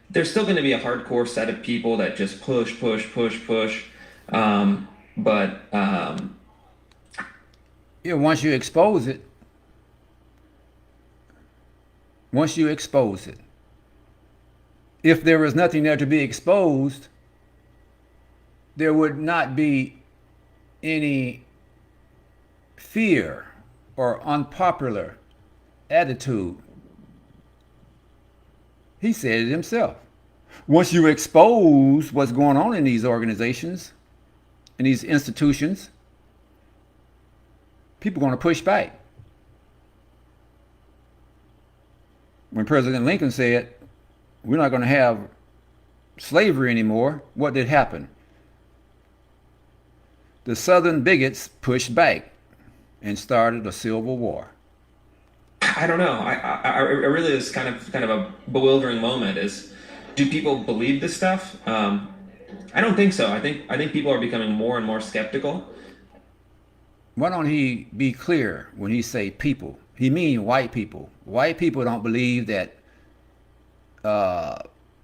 there's still going to be a hardcore set of people that just push. Yeah, once you expose it, if there was nothing there to be exposed, there would not be any fear or unpopular attitude. He said it himself. Once you expose what's going on in these organizations, in these institutions, people are going to push back. When President Lincoln said, we're not going to have slavery anymore, what did happen? The Southern bigots pushed back and started a civil war. I don't know. I really is kind of a bewildering moment. Is, do people believe this stuff? I don't think so. I think people are becoming more and more skeptical. Why don't he be clear when he say people? He mean white people. White people don't believe that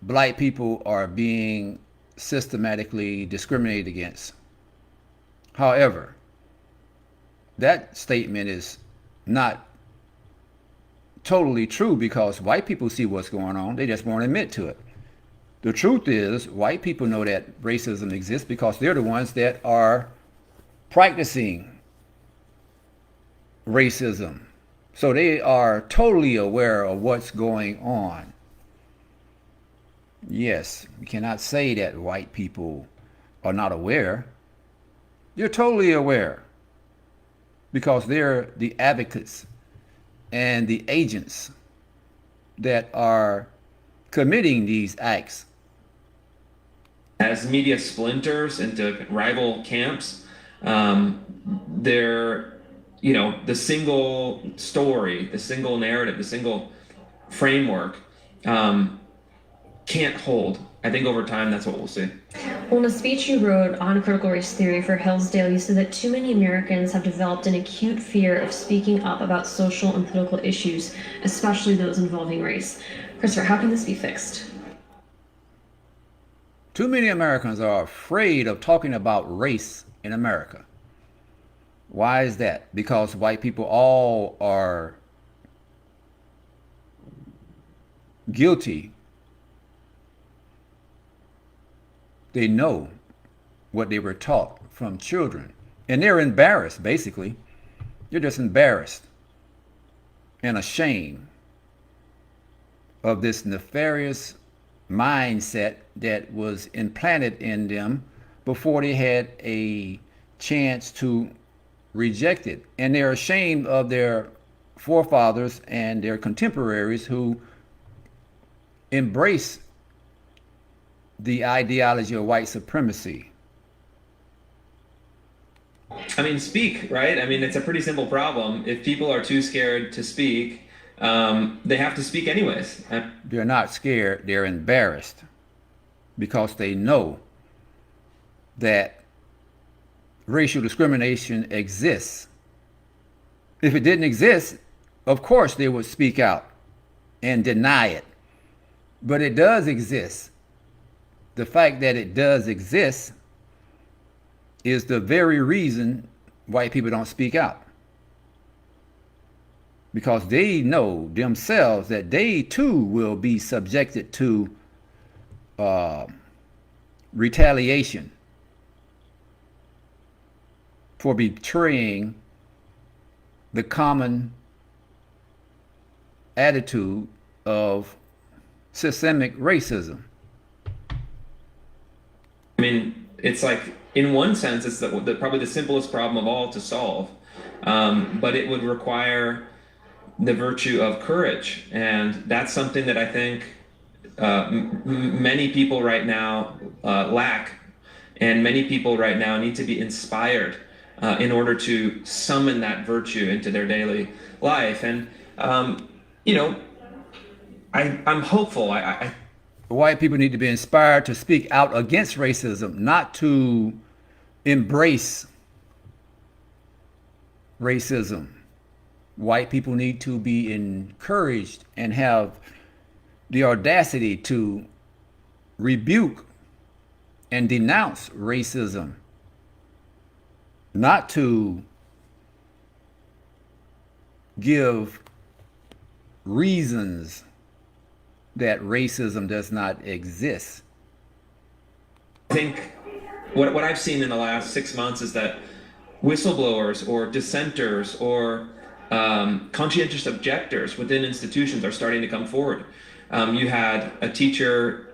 black people are being systematically discriminated against. However, that statement is not totally true because white people see what's going on. They just won't admit to it. The truth is, white people know that racism exists because they're the ones that are practicing racism. So they are totally aware of what's going on. Yes, you cannot say that white people are not aware. They're totally aware because they're the advocates and the agents that are committing these acts. As media splinters into rival camps, they're, the single story, the single narrative, the single framework can't hold. I think over time, that's what we'll see. Well, in a speech you wrote on critical race theory for Hillsdale, you said that too many Americans have developed an acute fear of speaking up about social and political issues, especially those involving race. Christopher, how can this be fixed? Too many Americans are afraid of talking about race in America. Why is that? Because white people all are guilty. They know what they were taught from children. And they're embarrassed, basically. They're just embarrassed and ashamed of this nefarious mindset that was implanted in them before they had a chance to reject it. And they're ashamed of their forefathers and their contemporaries who embrace the ideology of white supremacy. I mean, speak, right? I mean, it's a pretty simple problem. If people are too scared to speak, they have to speak anyways. They're not scared, they're embarrassed because they know that racial discrimination exists. If it didn't exist, of course they would speak out and deny it. But it does exist. The fact that it does exist is the very reason white people don't speak out. Because they know themselves that they too will be subjected to retaliation for betraying the common attitude of systemic racism. I mean, it's like, in one sense, it's probably the simplest problem of all to solve. but it would require the virtue of courage. And that's something that I think many people right now lack, and many people right now need to be inspired in order to summon that virtue into their daily life. And you know, I'm hopeful. White people need to be inspired to speak out against racism, not to embrace racism. White people need to be encouraged and have the audacity to rebuke and denounce racism, not to give reasons that racism does not exist. I think what I've seen in the last 6 months is that whistleblowers or dissenters or conscientious objectors within institutions are starting to come forward. You had a teacher,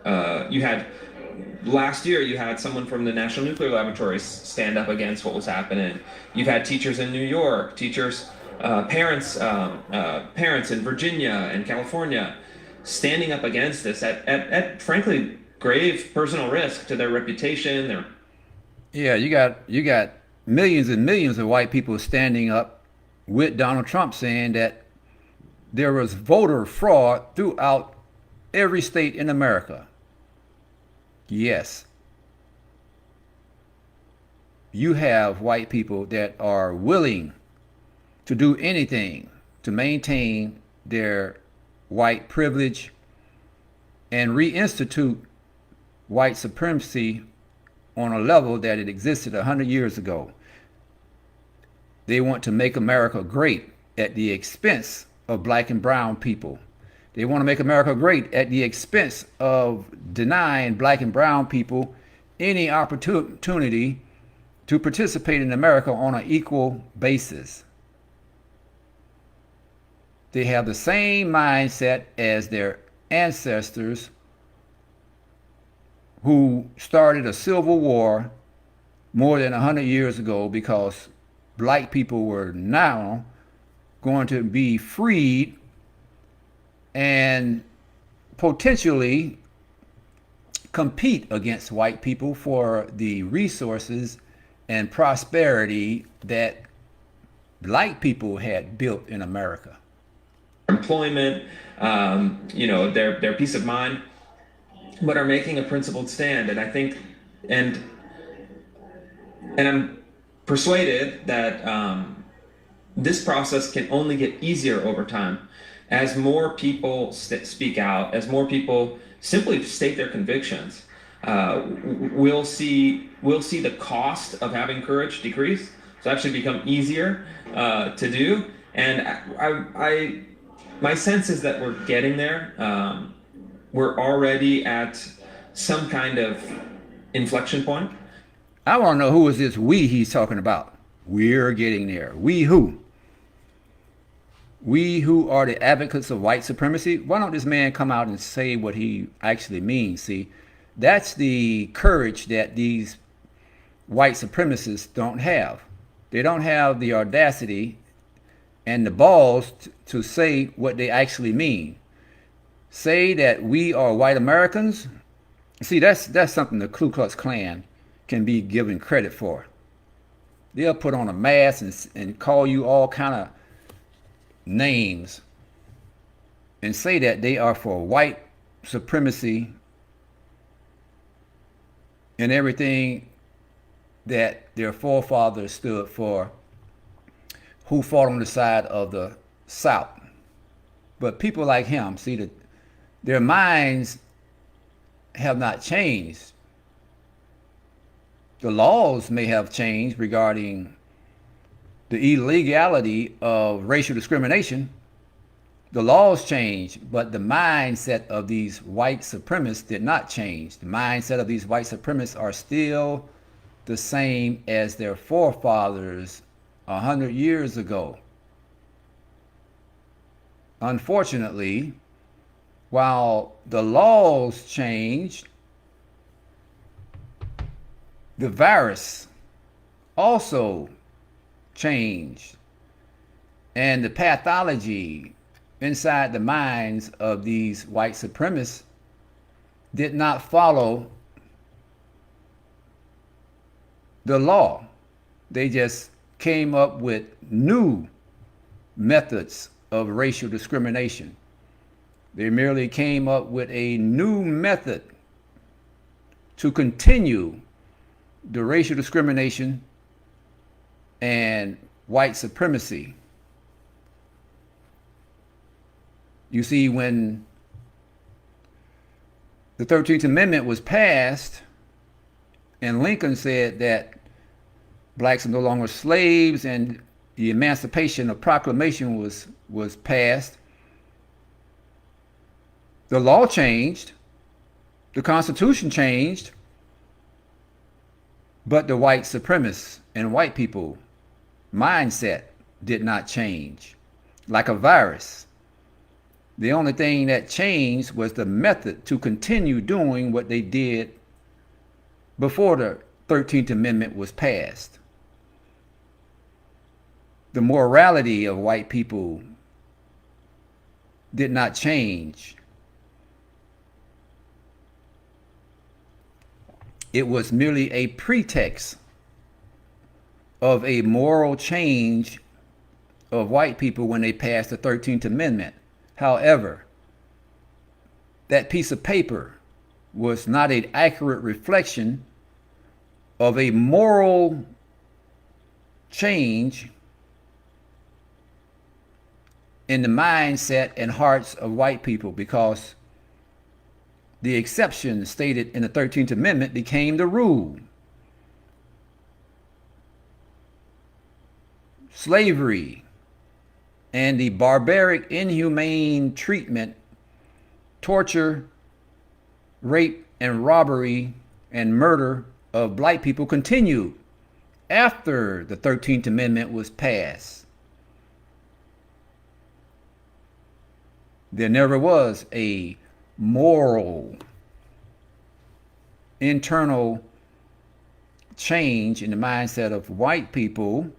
last year you had someone from the National Nuclear Laboratories stand up against what was happening. You've had teachers in New York, parents in Virginia and California standing up against this at frankly grave personal risk to their reputation. Yeah, you got millions and millions of white people standing up with Donald Trump saying that there was voter fraud throughout every state in America. Yes. You have white people that are willing to do anything to maintain their white privilege and reinstitute white supremacy on a level that it existed 100 years ago. They want to make America great at the expense of black and brown people. They want to make America great at the expense of denying black and brown people any opportunity to participate in America on an equal basis. They have the same mindset as their ancestors who started a civil war more than 100 years ago because black people were now going to be freed and potentially compete against white people for the resources and prosperity that black people had built in America. Employment, their peace of mind, but are making a principled stand. And I think, and I'm persuaded that this process can only get easier over time as more people speak out, as more people simply state their convictions. We'll see the cost of having courage decrease. It's actually become easier to do. And my sense is that we're getting there. We're already at some kind of inflection point. I want to know who is this we he's talking about. We're getting there. We who? We who are the advocates of white supremacy. Why don't this man come out and say what he actually means? See, that's the courage that these white supremacists don't have. They don't have the audacity and the balls to say what they actually mean. Say that we are white Americans. See, that's something the Ku Klux Klan can be given credit for. They'll put on a mask and call you all kind of names and say that they are for white supremacy and everything that their forefathers stood for, who fought on the side of the South. But people like him, see, that their minds have not changed. The laws may have changed regarding the illegality of racial discrimination. The laws changed, but the mindset of these white supremacists did not change. The mindset of these white supremacists are still the same as their forefathers 100 years ago. Unfortunately, while the laws changed, the virus also changed. And the pathology inside the minds of these white supremacists did not follow the law. They just came up with new methods of racial discrimination. They merely came up with a new method to continue the racial discrimination and white supremacy. You see, when the 13th Amendment was passed and Lincoln said that blacks are no longer slaves and the Emancipation of Proclamation was passed, the law changed, the Constitution changed, but the white supremacists and white people mindset did not change. Like a virus, the only thing that changed was the method to continue doing what they did before the 13th Amendment was passed. The morality of white people did not change. It was merely a pretext of a moral change of white people when they passed the 13th Amendment. However, that piece of paper was not an accurate reflection of a moral change in the mindset and hearts of white people, because the exception stated in the 13th Amendment became the rule. Slavery and the barbaric, inhumane treatment, torture, rape, and robbery and murder of black people continued after the 13th Amendment was passed. There never was a moral, internal change in the mindset of white people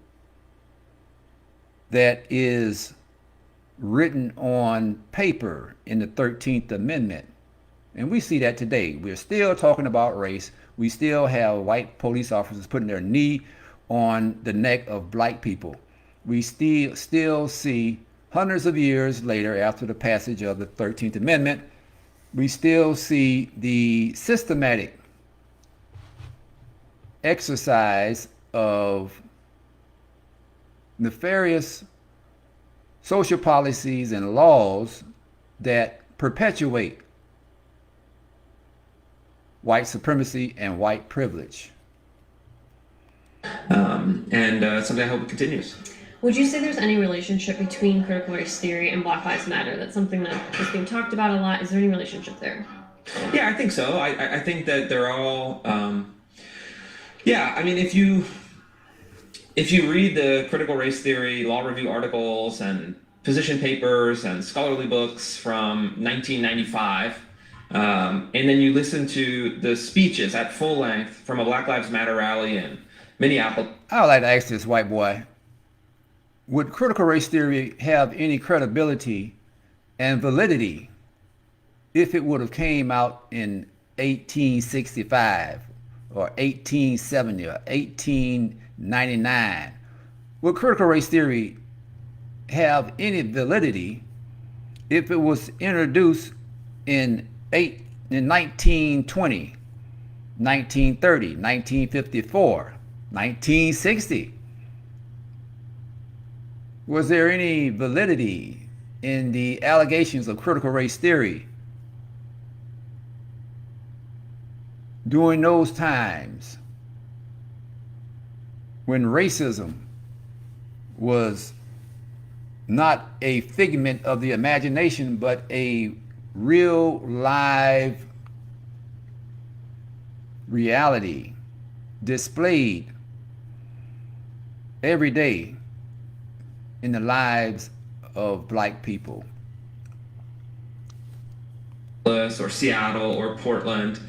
that is written on paper in the 13th Amendment. And we see that today. We're still talking about race. We still have white police officers putting their knee on the neck of black people. We still see hundreds of years later, after the passage of the 13th Amendment, we still see the systematic exercise of nefarious social policies and laws that perpetuate white supremacy and white privilege. And something I hope continues. Would you say there's any relationship between critical race theory and Black Lives Matter? That's something that is being talked about a lot. Is there any relationship there? Yeah, I think so. I think that they're all, yeah, I mean, if you read the critical race theory law review articles and position papers and scholarly books from 1995, and then you listen to the speeches at full length from a Black Lives Matter rally in Minneapolis. I would like to ask this white boy, would critical race theory have any credibility and validity if it would have came out in 1865 or 1870 or 1899? Would critical race theory have any validity if it was introduced in 1920, 1930, 1954, 1960? Was there any validity in the allegations of critical race theory during those times when racism was not a figment of the imagination, but a real live reality displayed every day in the lives of black people? Or Seattle or Portland.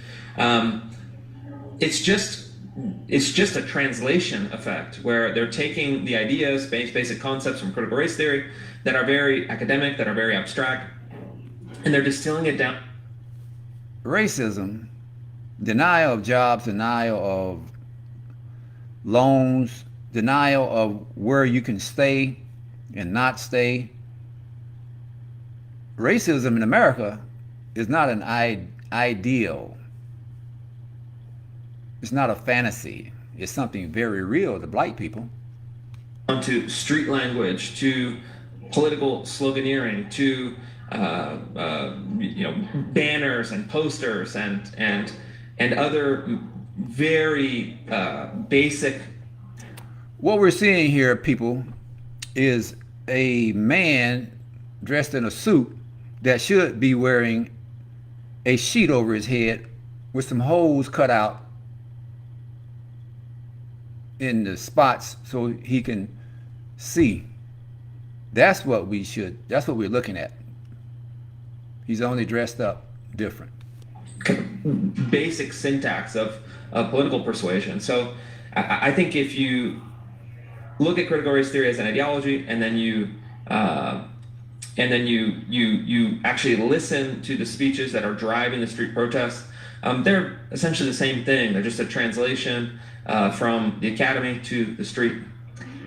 It's just it's just a translation effect where they're taking the ideas, basic concepts from critical race theory that are very academic, that are very abstract, and they're distilling it down. Racism, denial of jobs, denial of loans, denial of where you can stay and not stay. Racism in America is not an ideal. It's not a fantasy. It's something very real to black people. To street language, to political sloganeering, to banners and posters and other very basic. What we're seeing here, people, is a man dressed in a suit that should be wearing a sheet over his head with some holes cut out in the spots so he can see. That's what we're looking at. He's only dressed up different. Basic syntax of political persuasion. So I think if you look at critical race theory as an ideology, and then you actually listen to the speeches that are driving the street protests, they're essentially the same thing. They're just a translation from the academy to the street.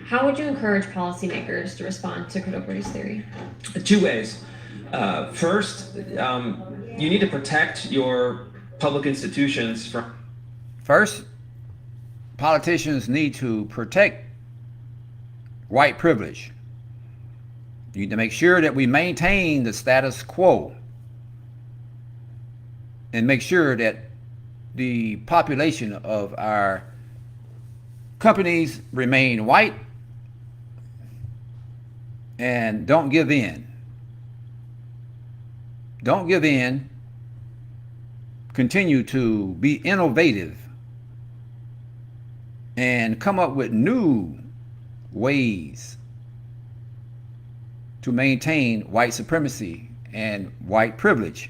How would you encourage policymakers to respond to critical race theory? Two ways. First, you need to protect your public institutions from. First, politicians need to protect white privilege. You need to make sure that we maintain the status quo and make sure that the population of our companies remain white and don't give in. Don't give in. Continue to be innovative and come up with new ways to maintain white supremacy and white privilege.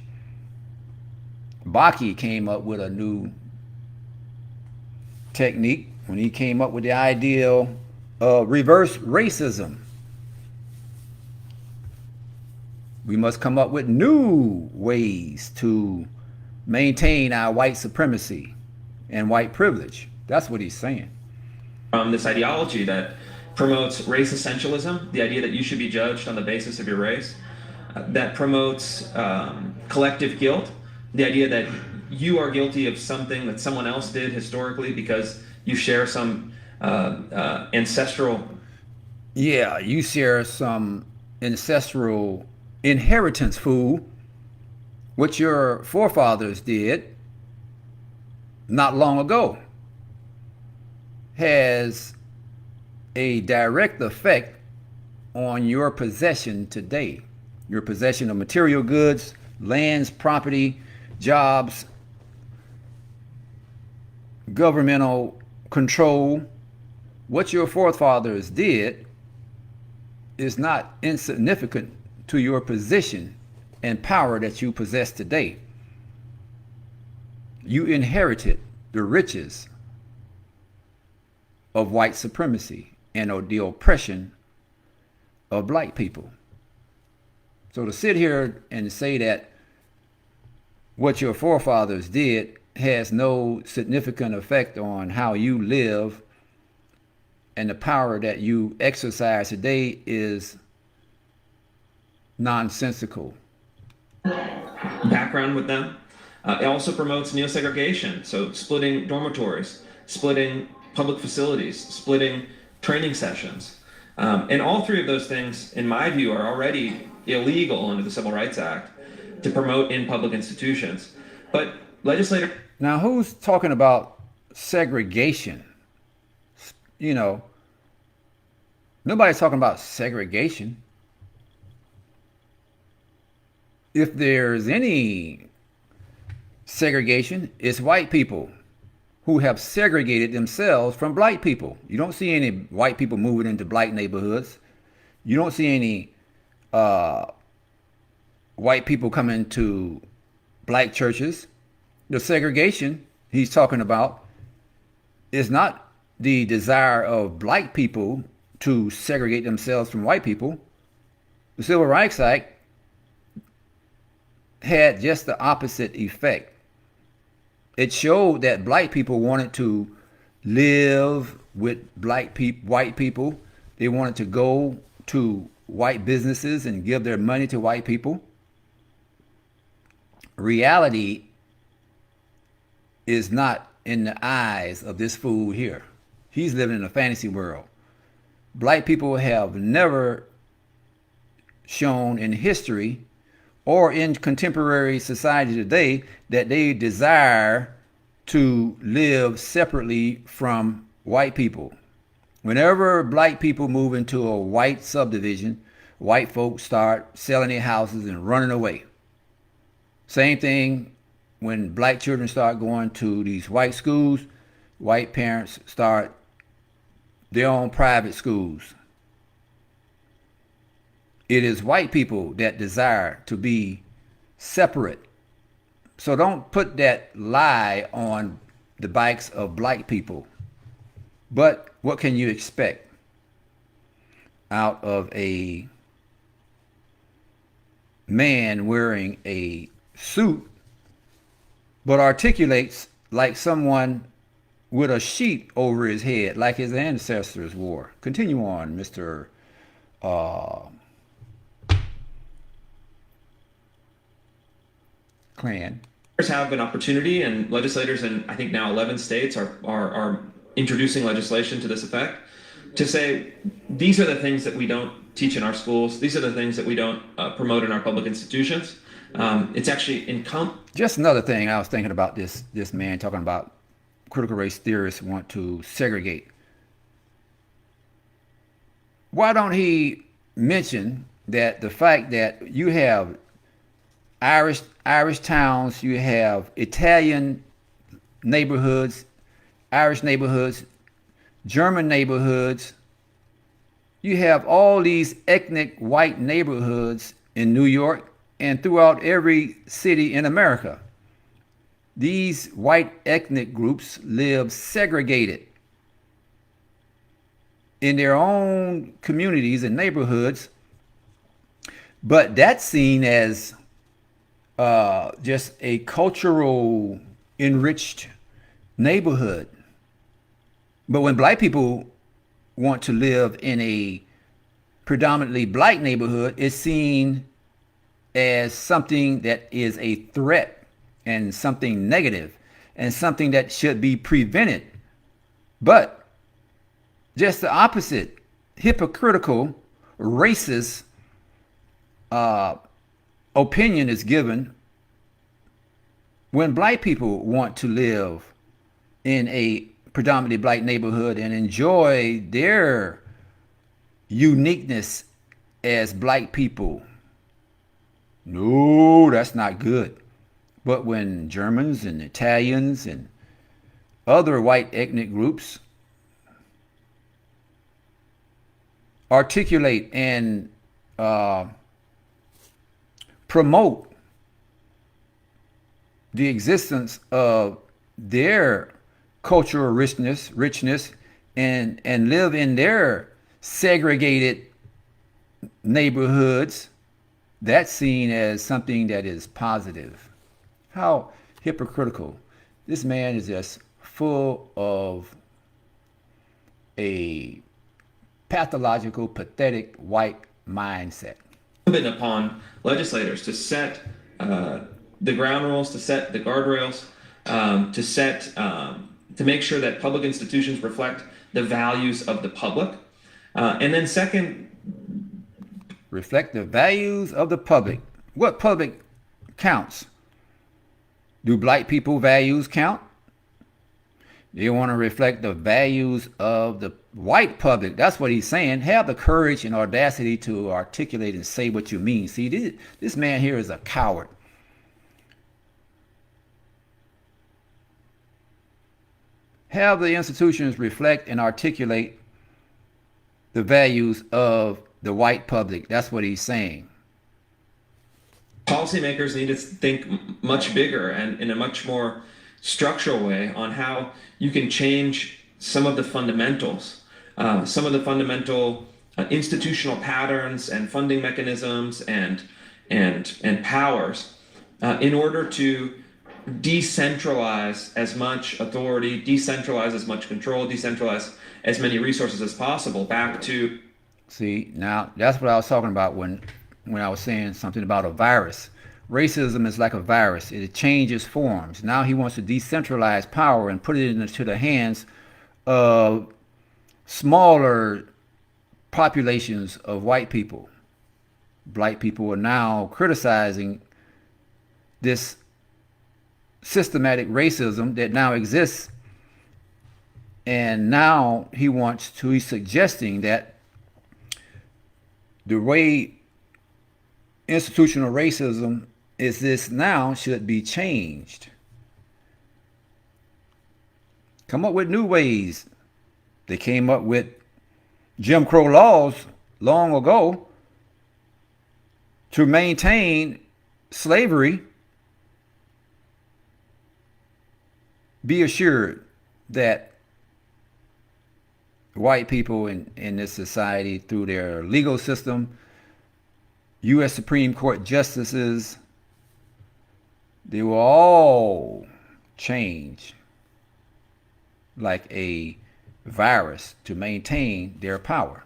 Bakke came up with a new technique when he came up with the idea of reverse racism. We must come up with new ways to maintain our white supremacy and white privilege. That's what he's saying. This ideology that promotes race essentialism, the idea that you should be judged on the basis of your race, that promotes collective guilt, the idea that you are guilty of something that someone else did historically because you share some ancestral. Yeah, you share some ancestral inheritance, fool. What your forefathers did not long ago has a direct effect on your possession today. Your possession of material goods, lands, property, jobs, governmental control. What your forefathers did is not insignificant to your position and power that you possess today. You inherited the riches of white supremacy and the oppression of black people. So to sit here and say that what your forefathers did has no significant effect on how you live and the power that you exercise today is nonsensical. Background with them. It also promotes neo-segregation, so splitting dormitories, splitting public facilities, splitting training sessions. And all three of those things, in my view, are already illegal under the Civil Rights Act to promote in public institutions. But legislators... Now, who's talking about segregation? You know, nobody's talking about segregation. If there's any segregation, it's white people who have segregated themselves from black people. You don't see any white people moving into black neighborhoods. You don't see any white people coming to black churches. The segregation he's talking about is not the desire of black people to segregate themselves from white people. The Civil Rights Act had just the opposite effect. It showed that black people wanted to live with white people. They wanted to go to white businesses and give their money to white people. Reality is not in the eyes of this fool here. He's living in a fantasy world. Black people have never shown in history or in contemporary society today that they desire to live separately from white people. Whenever black people move into a white subdivision, white folks start selling their houses and running away. Same thing when black children start going to these white schools, white parents start their own private schools. It is white people that desire to be separate. So don't put that lie on the backs of black people. But what can you expect out of a man wearing a suit but articulates like someone with a sheet over his head like his ancestors wore? Continue on, Mr. Clan. Have an opportunity, and legislators in I think now 11 states are introducing legislation to this effect, to say these are the things that we don't teach in our schools. These are the things that we don't promote in our public institutions. It's actually just another thing I was thinking about this man talking about critical race theorists want to segregate. Why don't he mention that the fact that you have Irish towns, you have Italian neighborhoods, Irish neighborhoods, German neighborhoods. You have all these ethnic white neighborhoods in New York and throughout every city in America. These white ethnic groups live segregated in their own communities and neighborhoods, but that's seen as just a cultural enriched neighborhood. But when black people want to live in a predominantly black neighborhood, it's seen as something that is a threat and something negative and something that should be prevented. But just the opposite, hypocritical, racist opinion is given when black people want to live in a predominantly black neighborhood and enjoy their uniqueness as black people. No, that's not good. But when Germans and Italians and other white ethnic groups articulate and promote the existence of their cultural richness and live in their segregated neighborhoods, that's seen as something that is positive. How hypocritical. This man is just full of a pathological, pathetic white mindset. Upon legislators to set the ground rules, to set the guardrails, to make sure that public institutions reflect the values of the public. And then second, reflect the values of the public. What public counts? Do black people values count? They want to reflect the values of the white public. That's what he's saying. Have the courage and audacity to articulate and say what you mean. See, this man here is a coward. Have the institutions reflect and articulate the values of the white public. That's what he's saying. Policymakers need to think much bigger and in a much more structural way on how you can change some of the fundamentals, some of the fundamental institutional patterns and funding mechanisms and powers in order to decentralize as much authority, decentralize as much control, decentralize as many resources as possible back to. See, now that's what I was talking about when I was saying something about a virus. Racism is like a virus. It changes forms. Now he wants to decentralize power and put it into the hands of smaller populations of white people. Black people are now criticizing this systematic racism that now exists. And now he's suggesting that the way institutional racism is this now should be changed. Come up with new ways. They came up with Jim Crow laws long ago to maintain slavery. Be assured that white people in this society, through their legal system, U.S. Supreme Court justices, they will all change like a virus to maintain their power.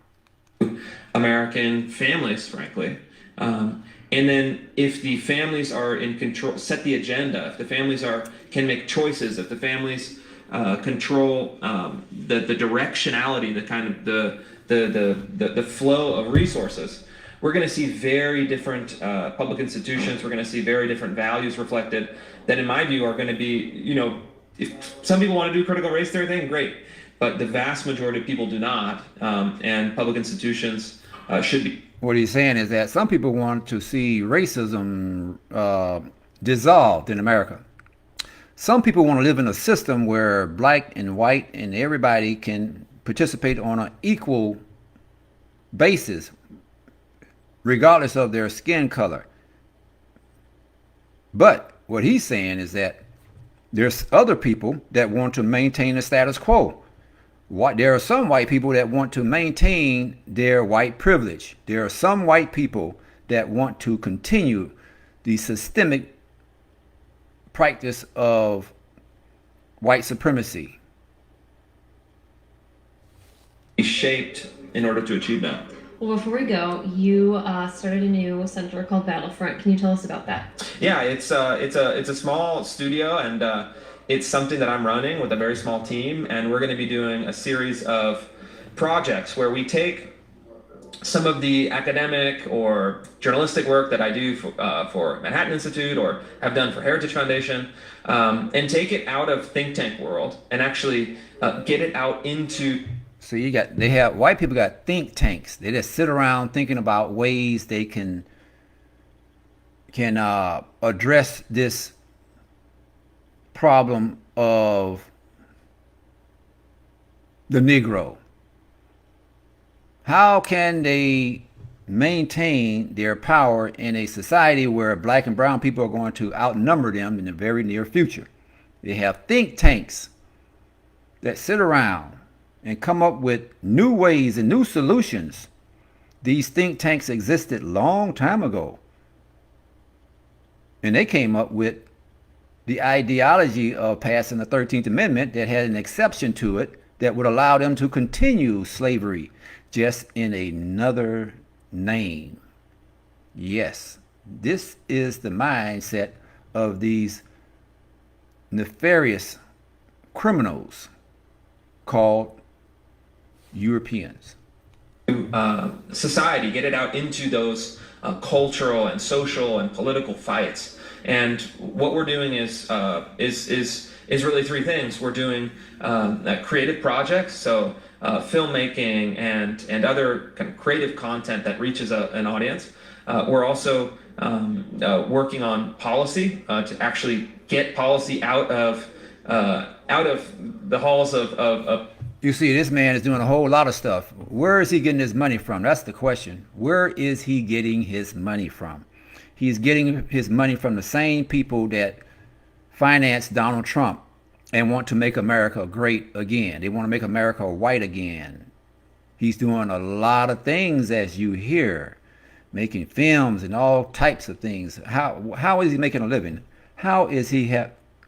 American families, frankly. And then if the families are in control, set the agenda, if the families can make choices, if the families control the directionality, the kind of the flow of resources, we're going to see very different public institutions. We're going to see very different values reflected that, in my view, are going to be, if some people want to do critical race theory thing, great. But the vast majority of people do not, and public institutions should be. What he's saying is that some people want to see racism dissolved in America. Some people want to live in a system where black and white and everybody can participate on an equal basis, regardless of their skin color. But what he's saying is that there's other people that want to maintain the status quo. There are some white people that want to maintain their white privilege. There are some white people that want to continue the systemic practice of white supremacy. Shaped in order to achieve that. Well, before we go, you started a new center called Battlefront. Can you tell us about that? Yeah, it's a small studio, and it's something that I'm running with a very small team, and we're going to be doing a series of projects where we take some of the academic or journalistic work that I do for Manhattan Institute or have done for Heritage Foundation, and take it out of think tank world and actually get it out into. So white people got think tanks. They just sit around thinking about ways they can address this problem of the Negro. How can they maintain their power in a society where black and brown people are going to outnumber them in the very near future? They have think tanks that sit around and come up with new ways and new solutions. These think tanks existed long time ago, and they came up with the ideology of passing the 13th Amendment that had an exception to it that would allow them to continue slavery, just in another name. Yes, this is the mindset of these nefarious criminals called Europeans. Society, get it out into those cultural and social and political fights. And what we're doing is really three things. We're doing creative projects, so filmmaking and other kind of creative content that reaches an audience. We're also working on policy to actually get policy out of the halls of. You see, this man is doing a whole lot of stuff. Where is he getting his money from? That's the question. Where is he getting his money from? He's getting his money from the same people that finance Donald Trump and want to make America great again. They want to make America white again. He's doing a lot of things, as you hear, making films and all types of things. How is he making a living? How is he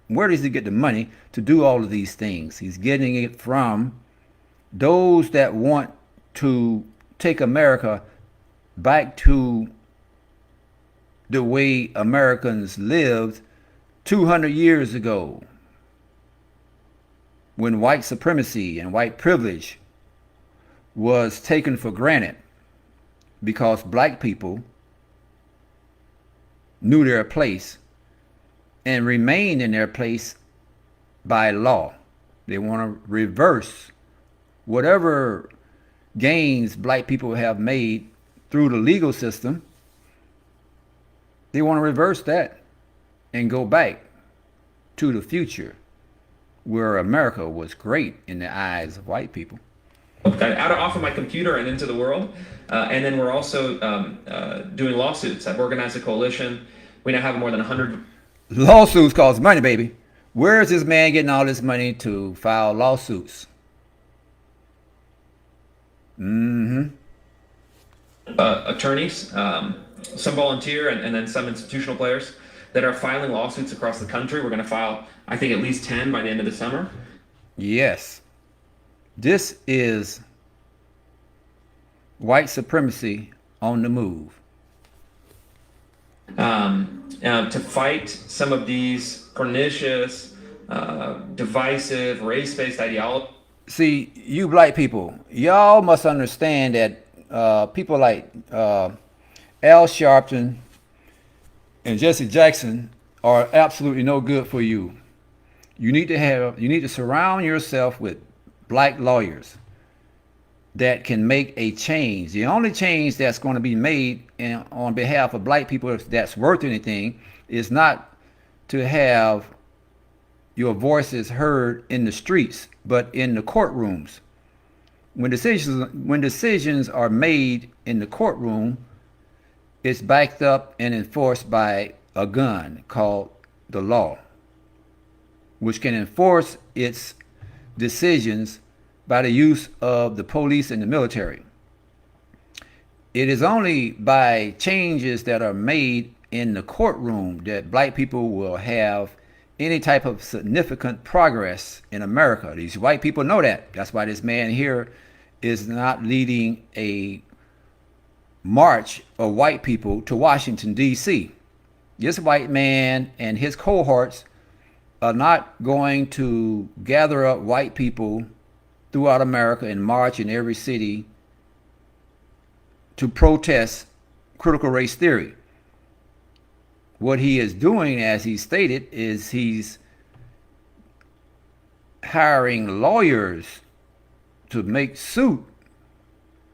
where does he get the money to do all of these things? He's getting it from those that want to take America back to the way Americans lived 200 years ago, when white supremacy and white privilege was taken for granted because black people knew their place and remained in their place by law. They want to reverse whatever gains black people have made through the legal system. They want to reverse that and go back to the future where America was great in the eyes of white people. Off of my computer and into the world. And then we're also doing lawsuits. I've organized a coalition. We now have more than 100. Lawsuits cost money, baby. Where is this man getting all this money to file lawsuits? Attorneys, some volunteer, and then some institutional players that are filing lawsuits across the country. We're going to file, I think, at least 10 by the end of the summer. Yes. This is white supremacy on the move. To fight some of these pernicious, divisive, race-based ideologies. See, you black people, y'all must understand that people like Al Sharpton and Jesse Jackson are absolutely no good for you. You need to surround yourself with black lawyers that can make a change. The only change that's going to be made on behalf of black people that's worth anything is not to have your voices heard in the streets, but in the courtrooms. When decisions are made in the courtroom, it's backed up and enforced by a gun called the law, which can enforce its decisions by the use of the police and the military. It is only by changes that are made in the courtroom that black people will have any type of significant progress in America. These white people know that. That's why this man here is not leading a march of white people to Washington, D.C. This white man and his cohorts are not going to gather up white people throughout America and march in every city to protest critical race theory. What he is doing, as he stated, is he's hiring lawyers to make suit,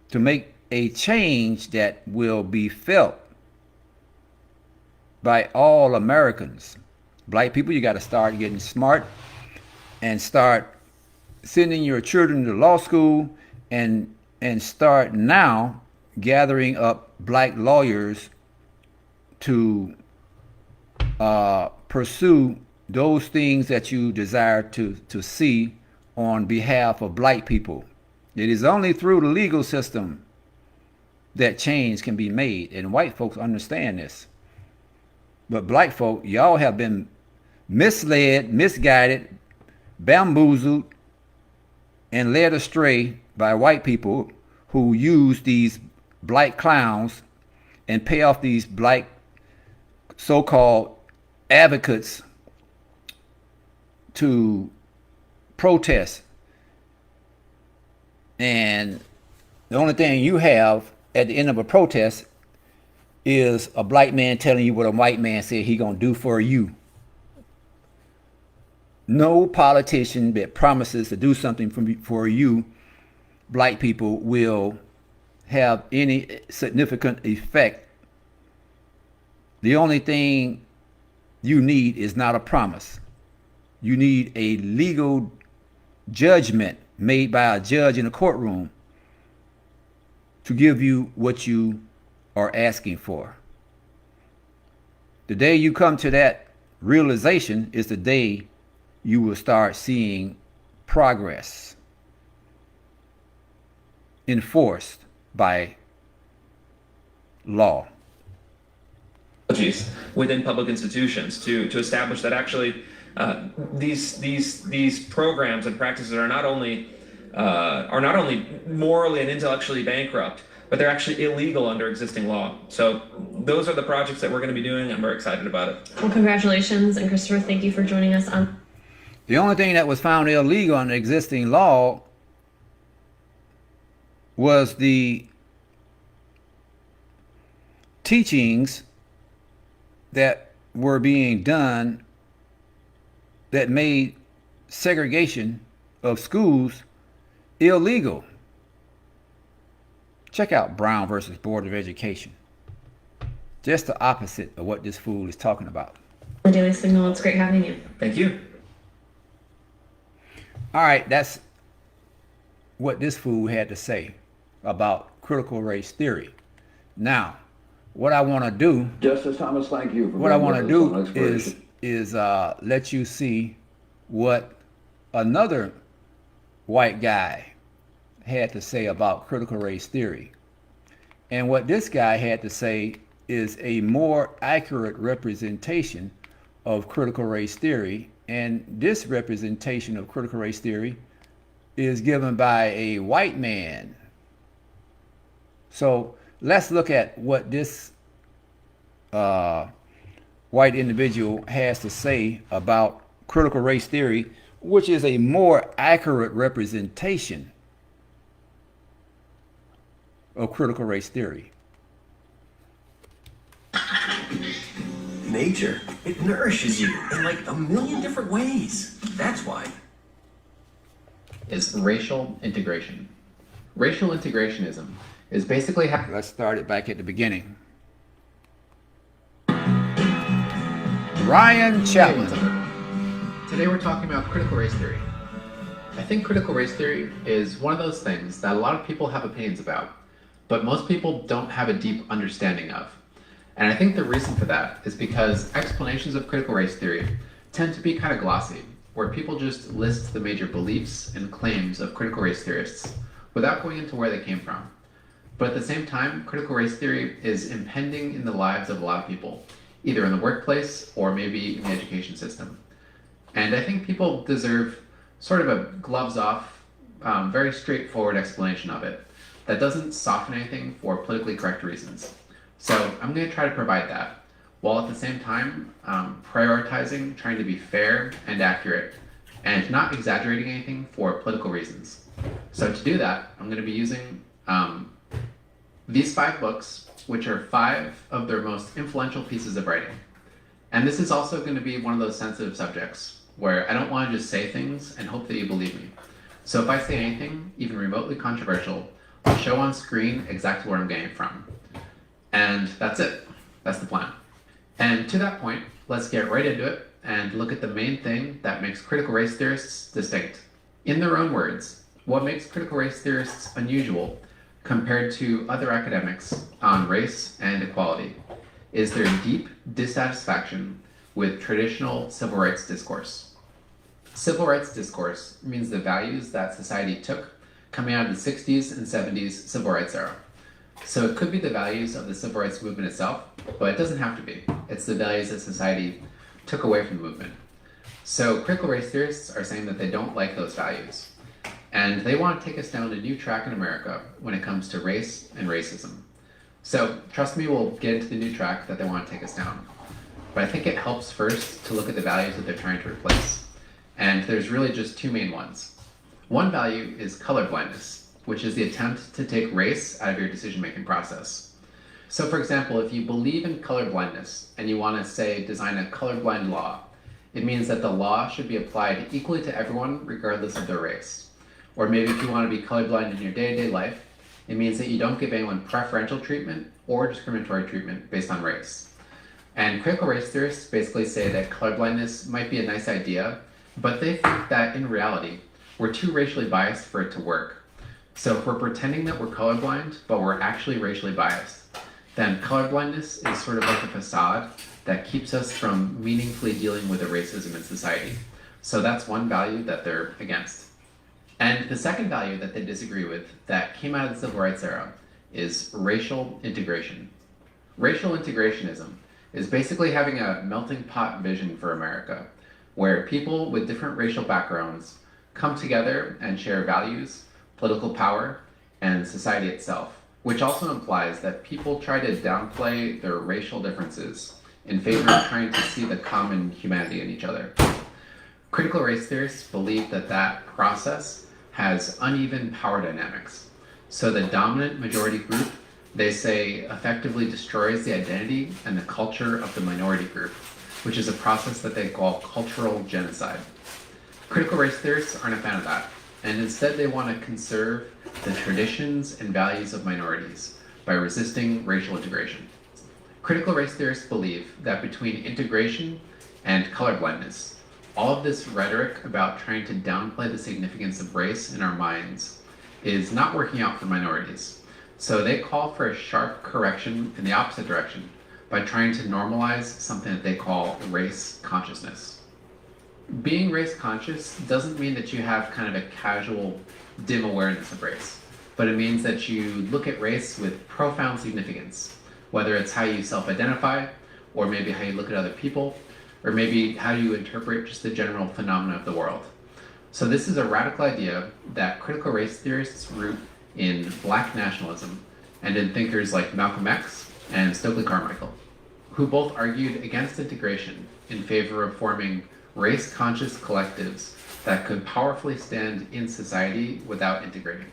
to make a change that will be felt by all Americans. Black people, you got to start getting smart and start sending your children to law school and start now gathering up black lawyers to pursue those things that you desire to see on behalf of black people. It is only through the legal system that change can be made, and white folks understand this. But black folk, y'all have been misled, misguided, bamboozled, and led astray by white people who use these black clowns and pay off these black so-called advocates to protest. And the only thing you have at the end of a protest is a black man telling you what a white man said he gonna do for you. No politician that promises to do something for you, black people, will have any significant effect. The only thing you need is not a promise. You need a legal judgment made by a judge in a courtroom to give you what you are asking for. The day you come to that realization is the day you will start seeing progress enforced by law. Within public institutions to establish that actually these programs and practices are not only morally and intellectually bankrupt, but they're actually illegal under existing law. So those are the projects that we're going to be doing, and we're excited about it. Well, congratulations, and Christopher, thank you for joining us on. The only thing that was found illegal under existing law was the teachings that were being done that made segregation of schools illegal. Check out Brown versus Board of Education. Just the opposite of what this fool is talking about. The Daily Signal, it's great having you. Thank you. All right, that's what this fool had to say about critical race theory. Now, what I want to do, Justice Thomas, thank you. What I want to do is let you see what another white guy had to say about critical race theory. And what this guy had to say is a more accurate representation of critical race theory. And this representation of critical race theory is given by a white man. So let's look at what this white individual has to say about critical race theory, which is a more accurate representation of critical race theory. Nature, it nourishes you in like a million different ways. That's why. Is racial integration. Racial integrationism is basically how... Let's start it back at the beginning. Ryan Chapman. Today we're talking about critical race theory. I think critical race theory is one of those things that a lot of people have opinions about, but most people don't have a deep understanding of. And I think the reason for that is because explanations of critical race theory tend to be kind of glossy, where people just list the major beliefs and claims of critical race theorists without going into where they came from. But at the same time, critical race theory is impending in the lives of a lot of people, either in the workplace or maybe in the education system. And I think people deserve sort of a gloves-off, very straightforward explanation of it that doesn't soften anything for politically correct reasons. So I'm going to try to provide that, while at the same time prioritizing trying to be fair and accurate and not exaggerating anything for political reasons. So to do that, I'm going to be using these 5 books, which are 5 of their most influential pieces of writing. And this is also going to be one of those sensitive subjects where I don't want to just say things and hope that you believe me. So if I say anything, even remotely controversial, I'll show on screen exactly where I'm getting it from. And that's it. That's the plan. And to that point, let's get right into it and look at the main thing that makes critical race theorists distinct. In their own words, what makes critical race theorists unusual compared to other academics on race and equality is their deep dissatisfaction with traditional civil rights discourse. Civil rights discourse means the values that society took coming out of the 60s and 70s civil rights era. So it could be the values of the civil rights movement itself, but it doesn't have to be. It's the values that society took away from the movement. So critical race theorists are saying that they don't like those values. And they want to take us down a new track in America when it comes to race and racism. So trust me, we'll get into the new track that they want to take us down. But I think it helps first to look at the values that they're trying to replace. And there's really just 2 main ones. One value is colorblindness, which is the attempt to take race out of your decision-making process. So for example, if you believe in colorblindness and you want to, say, design a colorblind law, it means that the law should be applied equally to everyone regardless of their race. Or maybe if you want to be colorblind in your day-to-day life, it means that you don't give anyone preferential treatment or discriminatory treatment based on race. And critical race theorists basically say that colorblindness might be a nice idea, but they think that in reality, we're too racially biased for it to work. So if we're pretending that we're colorblind, but we're actually racially biased, then colorblindness is sort of like a facade that keeps us from meaningfully dealing with the racism in society. So that's one value that they're against. And the second value that they disagree with that came out of the civil rights era is racial integration. Racial integrationism is basically having a melting pot vision for America, where people with different racial backgrounds come together and share values, political power, and society itself, which also implies that people try to downplay their racial differences in favor of trying to see the common humanity in each other. Critical race theorists believe that that process has uneven power dynamics. So the dominant majority group, they say, effectively destroys the identity and the culture of the minority group, which is a process that they call cultural genocide. Critical race theorists aren't a fan of that, and instead they want to conserve the traditions and values of minorities by resisting racial integration. Critical race theorists believe that between integration and colorblindness, all of this rhetoric about trying to downplay the significance of race in our minds is not working out for minorities. So they call for a sharp correction in the opposite direction by trying to normalize something that they call race consciousness. Being race conscious doesn't mean that you have kind of a casual, dim awareness of race, but it means that you look at race with profound significance, whether it's how you self-identify, or maybe how you look at other people, or maybe how you interpret just the general phenomena of the world. So this is a radical idea that critical race theorists root in Black nationalism and in thinkers like Malcolm X and Stokely Carmichael, who both argued against integration in favor of forming race-conscious collectives that could powerfully stand in society without integrating.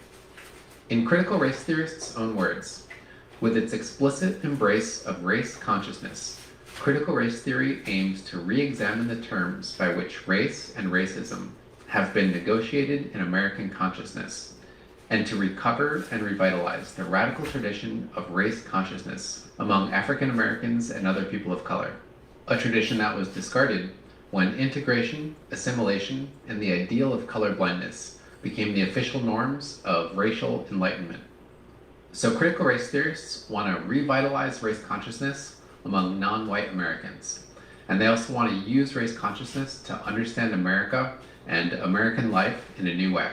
In critical race theorists' own words, with its explicit embrace of race consciousness, critical race theory aims to re-examine the terms by which race and racism have been negotiated in American consciousness, and to recover and revitalize the radical tradition of race consciousness among African Americans and other people of color, a tradition that was discarded when integration, assimilation, and the ideal of colorblindness became the official norms of racial enlightenment. So critical race theorists want to revitalize race consciousness among non-white Americans. And they also want to use race consciousness to understand America and American life in a new way.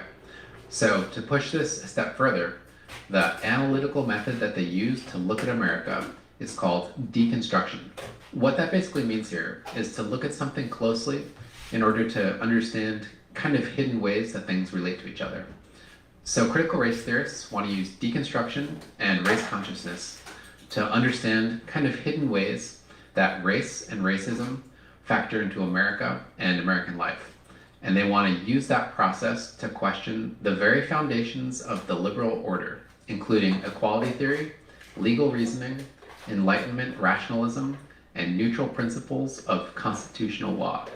So to push this a step further, the analytical method that they use to look at America is called deconstruction. What that basically means here is to look at something closely in order to understand kind of hidden ways that things relate to each other. So critical race theorists want to use deconstruction and race consciousness to understand kind of hidden ways that race and racism factor into America and American life. And they want to use that process to question the very foundations of the liberal order, including equality theory, legal reasoning, Enlightenment rationalism, and neutral principles of constitutional law.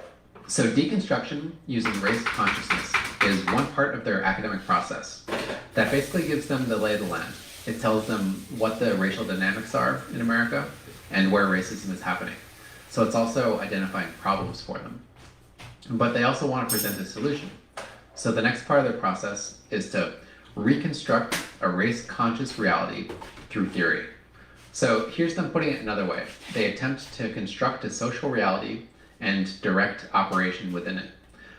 So deconstruction using race consciousness is one part of their academic process that basically gives them the lay of the land. It tells them what the racial dynamics are in America and where racism is happening. So it's also identifying problems for them. But they also want to present a solution. So the next part of their process is to reconstruct a race-conscious reality through theory. So here's them putting it another way. They attempt to construct a social reality and direct operation within it.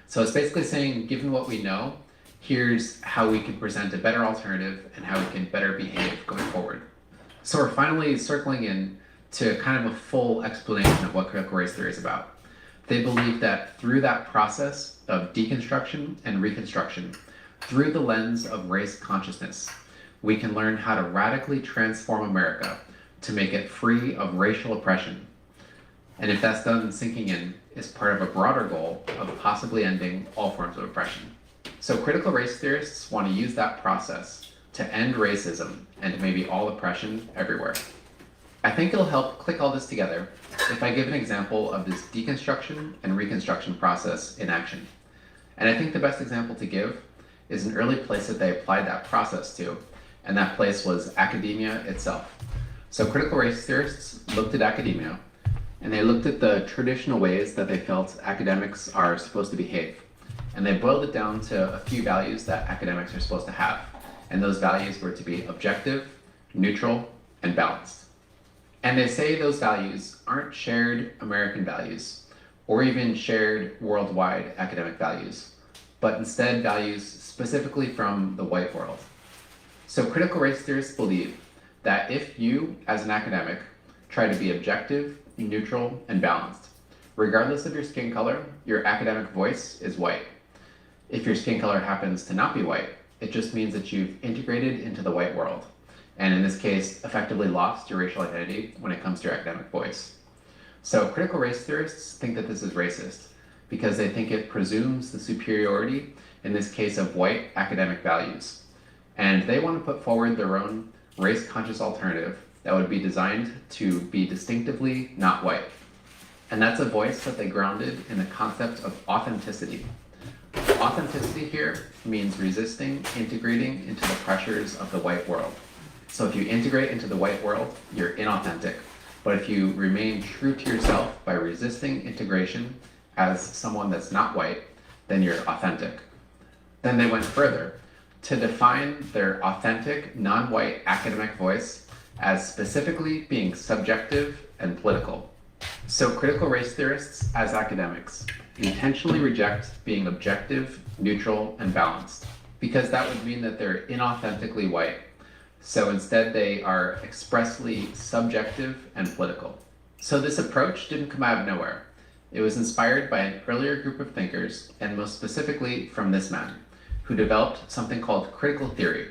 So it's basically saying, given what we know, here's how we can present a better alternative and how we can better behave going forward. So we're finally circling in to kind of a full explanation of what critical race theory is about. They believe that through that process of deconstruction and reconstruction, through the lens of race consciousness, we can learn how to radically transform America to make it free of racial oppression. And if that's done sinking in, is part of a broader goal of possibly ending all forms of oppression. So critical race theorists want to use that process to end racism and maybe all oppression everywhere. I think it'll help click all this together if I give an example of this deconstruction and reconstruction process in action. And I think the best example to give is an early place that they applied that process to, and that place was academia itself. So critical race theorists looked at academia, and they looked at the traditional ways that they felt academics are supposed to behave. And they boiled it down to a few values that academics are supposed to have. And those values were to be objective, neutral, and balanced. And they say those values aren't shared American values or even shared worldwide academic values, but instead values specifically from the white world. So critical race theorists believe that if you, as an academic, try to be objective, neutral, and balanced, regardless of your skin color, your academic voice is white. If your skin color happens to not be white, it just means that you've integrated into the white world, and in this case, effectively lost your racial identity when it comes to your academic voice. So critical race theorists think that this is racist because they think it presumes the superiority, in this case, of white academic values. And they want to put forward their own race-conscious alternative that would be designed to be distinctively not white. And that's a voice that they grounded in the concept of authenticity. Authenticity here means resisting integrating into the pressures of the white world. So if you integrate into the white world, you're inauthentic. But if you remain true to yourself by resisting integration as someone that's not white, then you're authentic. Then they went further to define their authentic, non-white academic voice as specifically being subjective and political. So critical race theorists, as academics, intentionally reject being objective, neutral, and balanced, because that would mean that they're inauthentically white. So instead they are expressly subjective and political. So this approach didn't come out of nowhere. It was inspired by an earlier group of thinkers, and most specifically from this man, who developed something called critical theory.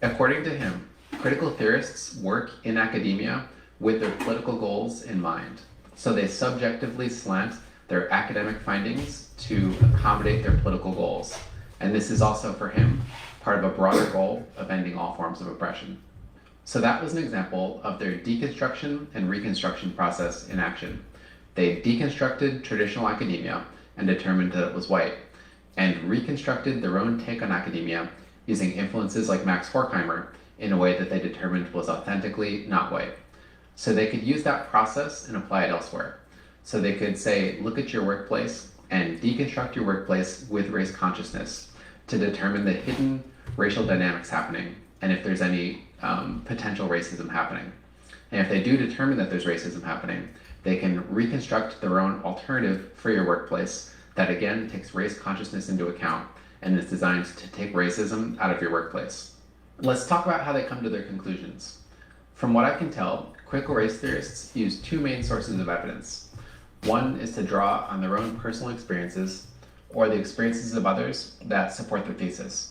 According to him, critical theorists work in academia with their political goals in mind. So they subjectively slant their academic findings to accommodate their political goals. And this is also, for him, part of a broader goal of ending all forms of oppression. So that was an example of their deconstruction and reconstruction process in action. They deconstructed traditional academia and determined that it was white, and reconstructed their own take on academia using influences like Max Horkheimer in a way that they determined was authentically not white. So they could use that process and apply it elsewhere. So they could say, look at your workplace and deconstruct your workplace with race consciousness to determine the hidden racial dynamics happening and if there's any potential racism happening. And if they do determine that there's racism happening, they can reconstruct their own alternative for your workplace that again takes race consciousness into account and is designed to take racism out of your workplace. Let's talk about how they come to their conclusions. From what I can tell, critical race theorists use two main sources of evidence. One is to draw on their own personal experiences or the experiences of others that support their thesis.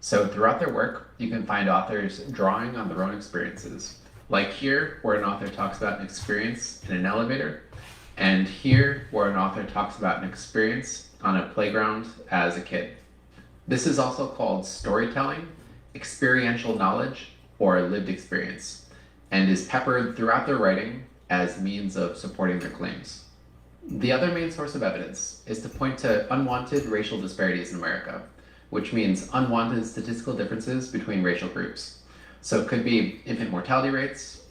So throughout their work, you can find authors drawing on their own experiences. Like here, where an author talks about an experience in an elevator, and here, where an author talks about an experience on a playground as a kid. This is also called storytelling, experiential knowledge, or lived experience, and is peppered throughout their writing as means of supporting their claims. The other main source of evidence is to point to unwanted racial disparities in America, which means unwanted statistical differences between racial groups. So it could be infant mortality rates,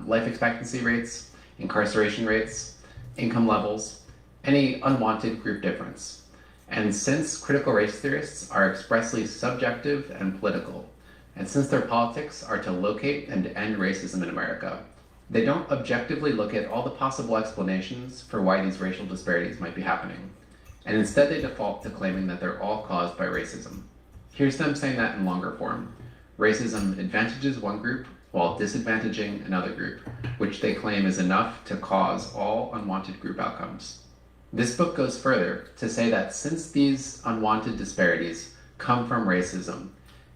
life expectancy rates, incarceration rates, income levels, any unwanted group difference. And since critical race theorists are expressly subjective and political, and since their politics are to locate and end racism in America, they don't objectively look at all the possible explanations for why these racial disparities might be happening, and instead they default to claiming that they're all caused by racism. Here's them saying that in longer form. Racism advantages one group while disadvantaging another group, which they claim is enough to cause all unwanted group outcomes. This book goes further to say that since these unwanted disparities come from racism,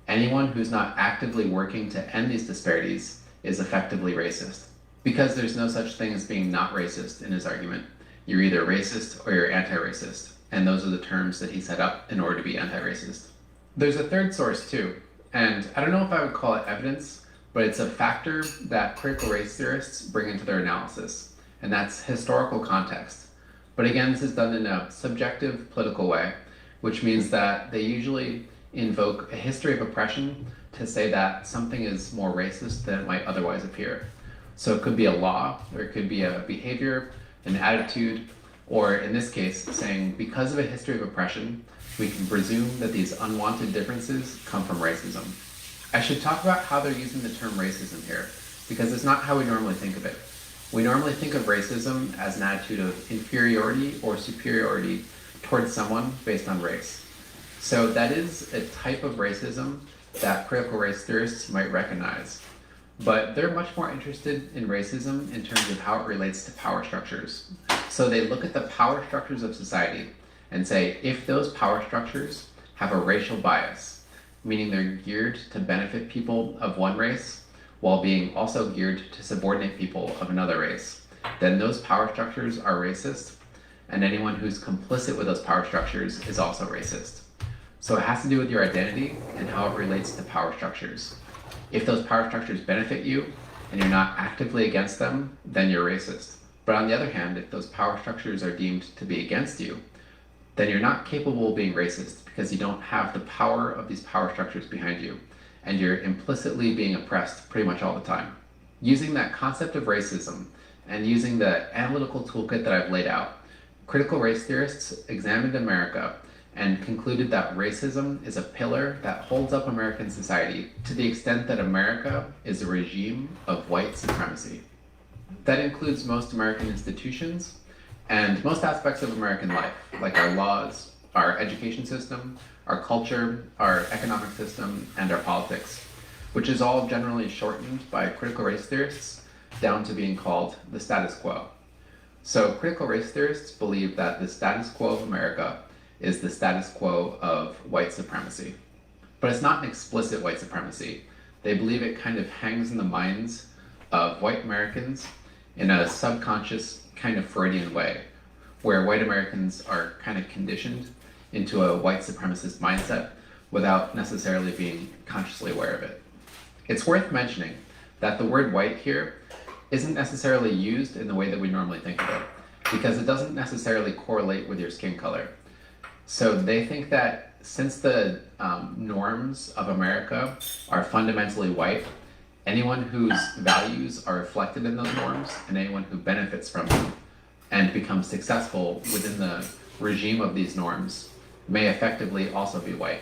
anyone who's not actively working to end these disparities is effectively racist. Because there's no such thing as being not racist in his argument. You're either racist or you're anti-racist, and those are the terms that he set up in order to be anti-racist. There's a third source too, and I don't know if I would call it evidence, but it's a factor that critical race theorists bring into their analysis, and that's historical context. But again, this is done in a subjective, political way, which means that they usually invoke a history of oppression to say that something is more racist than it might otherwise appear. So it could be a law, or it could be a behavior, an attitude, or in this case, saying because of a history of oppression, we can presume that these unwanted differences come from racism. I should talk about how they're using the term racism here, because it's not how we normally think of it. We normally think of racism as an attitude of inferiority or superiority towards someone based on race. So that is a type of racism that critical race theorists might recognize. But they're much more interested in racism in terms of how it relates to power structures. So they look at the power structures of society and say, if those power structures have a racial bias, meaning they're geared to benefit people of one race while being also geared to subordinate people of another race, then those power structures are racist, and anyone who's complicit with those power structures is also racist. So it has to do with your identity and how it relates to power structures. If those power structures benefit you and you're not actively against them, then you're racist. But on the other hand, if those power structures are deemed to be against you, then you're not capable of being racist because you don't have the power of these power structures behind you, and you're implicitly being oppressed pretty much all the time. Using that concept of racism and using the analytical toolkit that I've laid out, critical race theorists examined America and concluded that racism is a pillar that holds up American society to the extent that America is a regime of white supremacy. That includes most American institutions and most aspects of American life, like our laws, our education system, our culture, our economic system, and our politics, which is all generally shortened by critical race theorists down to being called the status quo. So critical race theorists believe that the status quo of America is the status quo of white supremacy. But it's not an explicit white supremacy. They believe it kind of hangs in the minds of white Americans in a subconscious kind of Freudian way, where white Americans are kind of conditioned into a white supremacist mindset without necessarily being consciously aware of it. It's worth mentioning that the word white here isn't necessarily used in the way that we normally think of it, because it doesn't necessarily correlate with your skin color. So they think that since the norms of America are fundamentally white, anyone whose values are reflected in those norms and anyone who benefits from them and becomes successful within the regime of these norms may effectively also be white.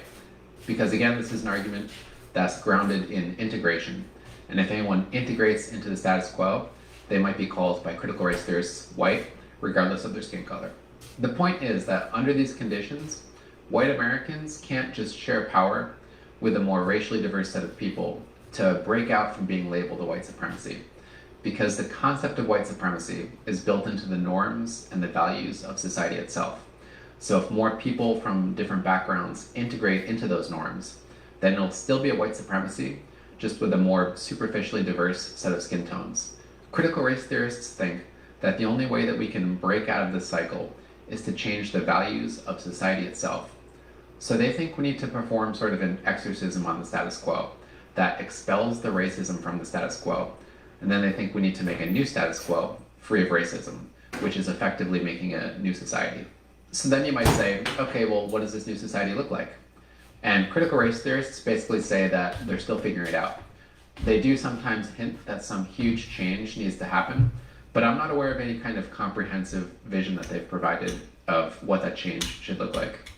Because again, this is an argument that's grounded in integration. And if anyone integrates into the status quo, they might be called by critical race theorists white, regardless of their skin color. The point is that under these conditions, white Americans can't just share power with a more racially diverse set of people to break out from being labeled a white supremacy, because the concept of white supremacy is built into the norms and the values of society itself. So if more people from different backgrounds integrate into those norms, then it'll still be a white supremacy, just with a more superficially diverse set of skin tones. Critical race theorists think that the only way that we can break out of this cycle is to change the values of society itself. So they think we need to perform sort of an exorcism on the status quo that expels the racism from the status quo. And then they think we need to make a new status quo free of racism, which is effectively making a new society. So then you might say, okay, well, what does this new society look like? And critical race theorists basically say that they're still figuring it out. They do sometimes hint that some huge change needs to happen, but I'm not aware of any kind of comprehensive vision that they've provided of what that change should look like.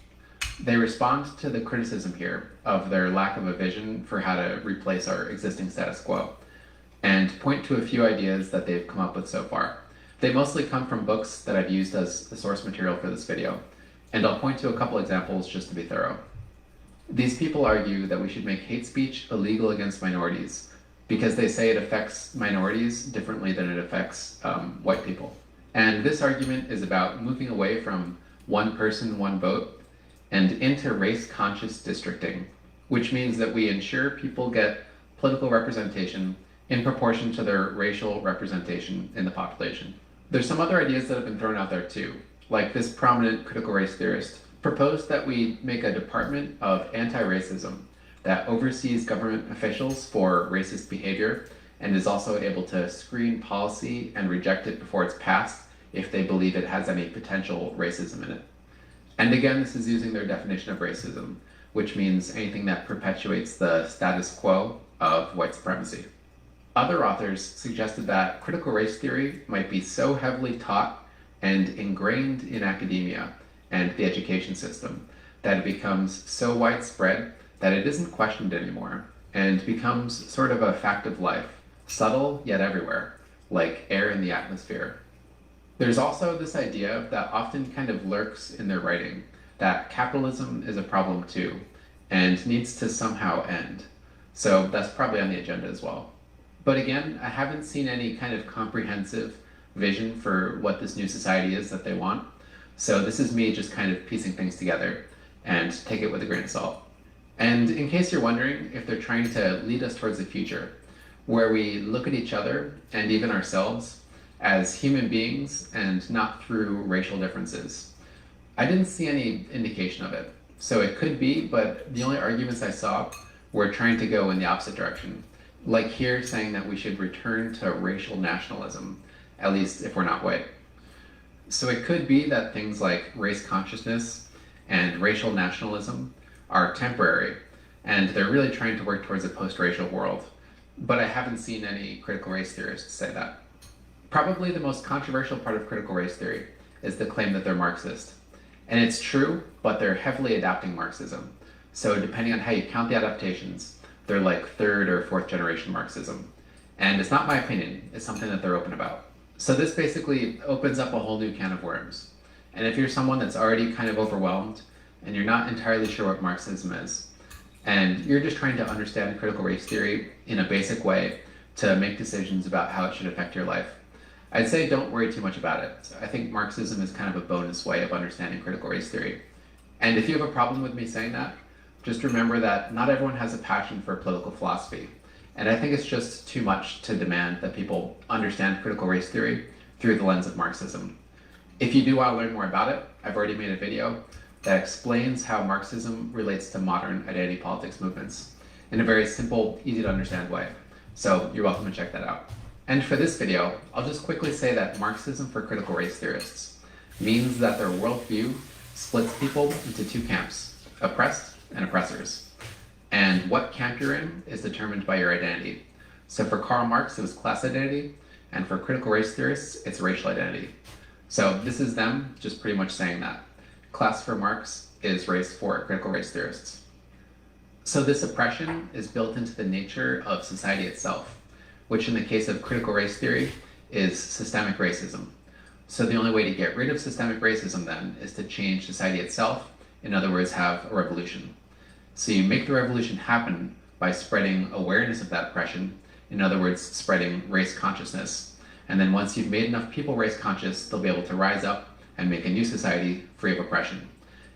They respond to the criticism here of their lack of a vision for how to replace our existing status quo, and point to a few ideas that they've come up with so far. They mostly come from books that I've used as the source material for this video, and I'll point to a couple examples just to be thorough. These people argue that we should make hate speech illegal against minorities because they say it affects minorities differently than it affects white people. And this argument is about moving away from one person, one vote, and into race-conscious districting, which means that we ensure people get political representation in proportion to their racial representation in the population. There's some other ideas that have been thrown out there too, like this prominent critical race theorist proposed that we make a department of anti-racism that oversees government officials for racist behavior and is also able to screen policy and reject it before it's passed if they believe it has any potential racism in it. And again, this is using their definition of racism, which means anything that perpetuates the status quo of white supremacy. Other authors suggested that critical race theory might be so heavily taught and ingrained in academia and the education system that it becomes so widespread that it isn't questioned anymore and becomes sort of a fact of life, subtle yet everywhere, like air in the atmosphere. There's also this idea that often kind of lurks in their writing, that capitalism is a problem too, and needs to somehow end. So that's probably on the agenda as well. But again, I haven't seen any kind of comprehensive vision for what this new society is that they want. So this is me just kind of piecing things together, and take it with a grain of salt. And in case you're wondering if they're trying to lead us towards the future, where we look at each other and even ourselves as human beings and not through racial differences, I didn't see any indication of it. So it could be, but the only arguments I saw were trying to go in the opposite direction. Like here saying that we should return to racial nationalism, at least if we're not white. So it could be that things like race consciousness and racial nationalism are temporary, and they're really trying to work towards a post-racial world. But I haven't seen any critical race theorists say that. Probably the most controversial part of critical race theory is the claim that they're Marxist. And it's true, but they're heavily adapting Marxism. So depending on how you count the adaptations, they're like third or fourth generation Marxism. And it's not my opinion, it's something that they're open about. So this basically opens up a whole new can of worms. And if you're someone that's already kind of overwhelmed, and you're not entirely sure what Marxism is, and you're just trying to understand critical race theory in a basic way to make decisions about how it should affect your life, I'd say don't worry too much about it. I think Marxism is kind of a bonus way of understanding critical race theory. And if you have a problem with me saying that, just remember that not everyone has a passion for political philosophy. And I think it's just too much to demand that people understand critical race theory through the lens of Marxism. If you do want to learn more about it, I've already made a video that explains how Marxism relates to modern identity politics movements in a very simple, easy to understand way. So you're welcome to check that out. And for this video, I'll just quickly say that Marxism for critical race theorists means that their worldview splits people into two camps, oppressed and oppressors. And what camp you're in is determined by your identity. So for Karl Marx, it was class identity, and for critical race theorists, it's racial identity. So this is them just pretty much saying that. Class for Marx is race for critical race theorists. So this oppression is built into the nature of society itself, which in the case of critical race theory is systemic racism. So the only way to get rid of systemic racism then is to change society itself, in other words, have a revolution. So you make the revolution happen by spreading awareness of that oppression, in other words, spreading race consciousness. And then once you've made enough people race conscious, they'll be able to rise up and make a new society free of oppression.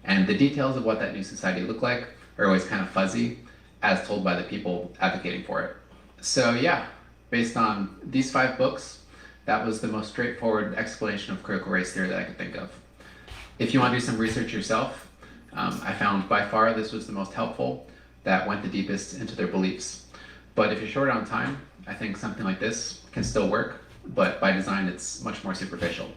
And the details of what that new society look like are always kind of fuzzy, as told by the people advocating for it. So yeah, based on these 5 books, that was the most straightforward explanation of critical race theory that I could think of. If you want to do some research yourself, I found by far this was the most helpful, that went the deepest into their beliefs. But if you're short on time, I think something like this can still work, but by design it's much more superficial.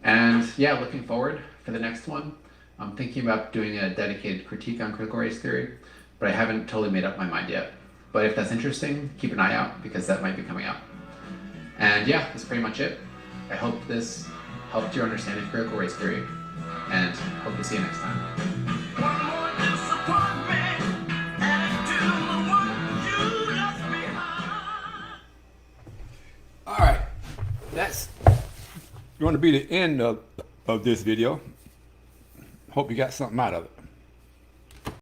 And yeah, looking forward for the next one, I'm thinking about doing a dedicated critique on critical race theory, but I haven't totally made up my mind yet. But if that's interesting, keep an eye out, because that might be coming out. And yeah, that's pretty much it. I hope this helped your understanding of critical race theory, and hope to see you next time. All right, that's going to be the end of this video. Hope you got something out of it.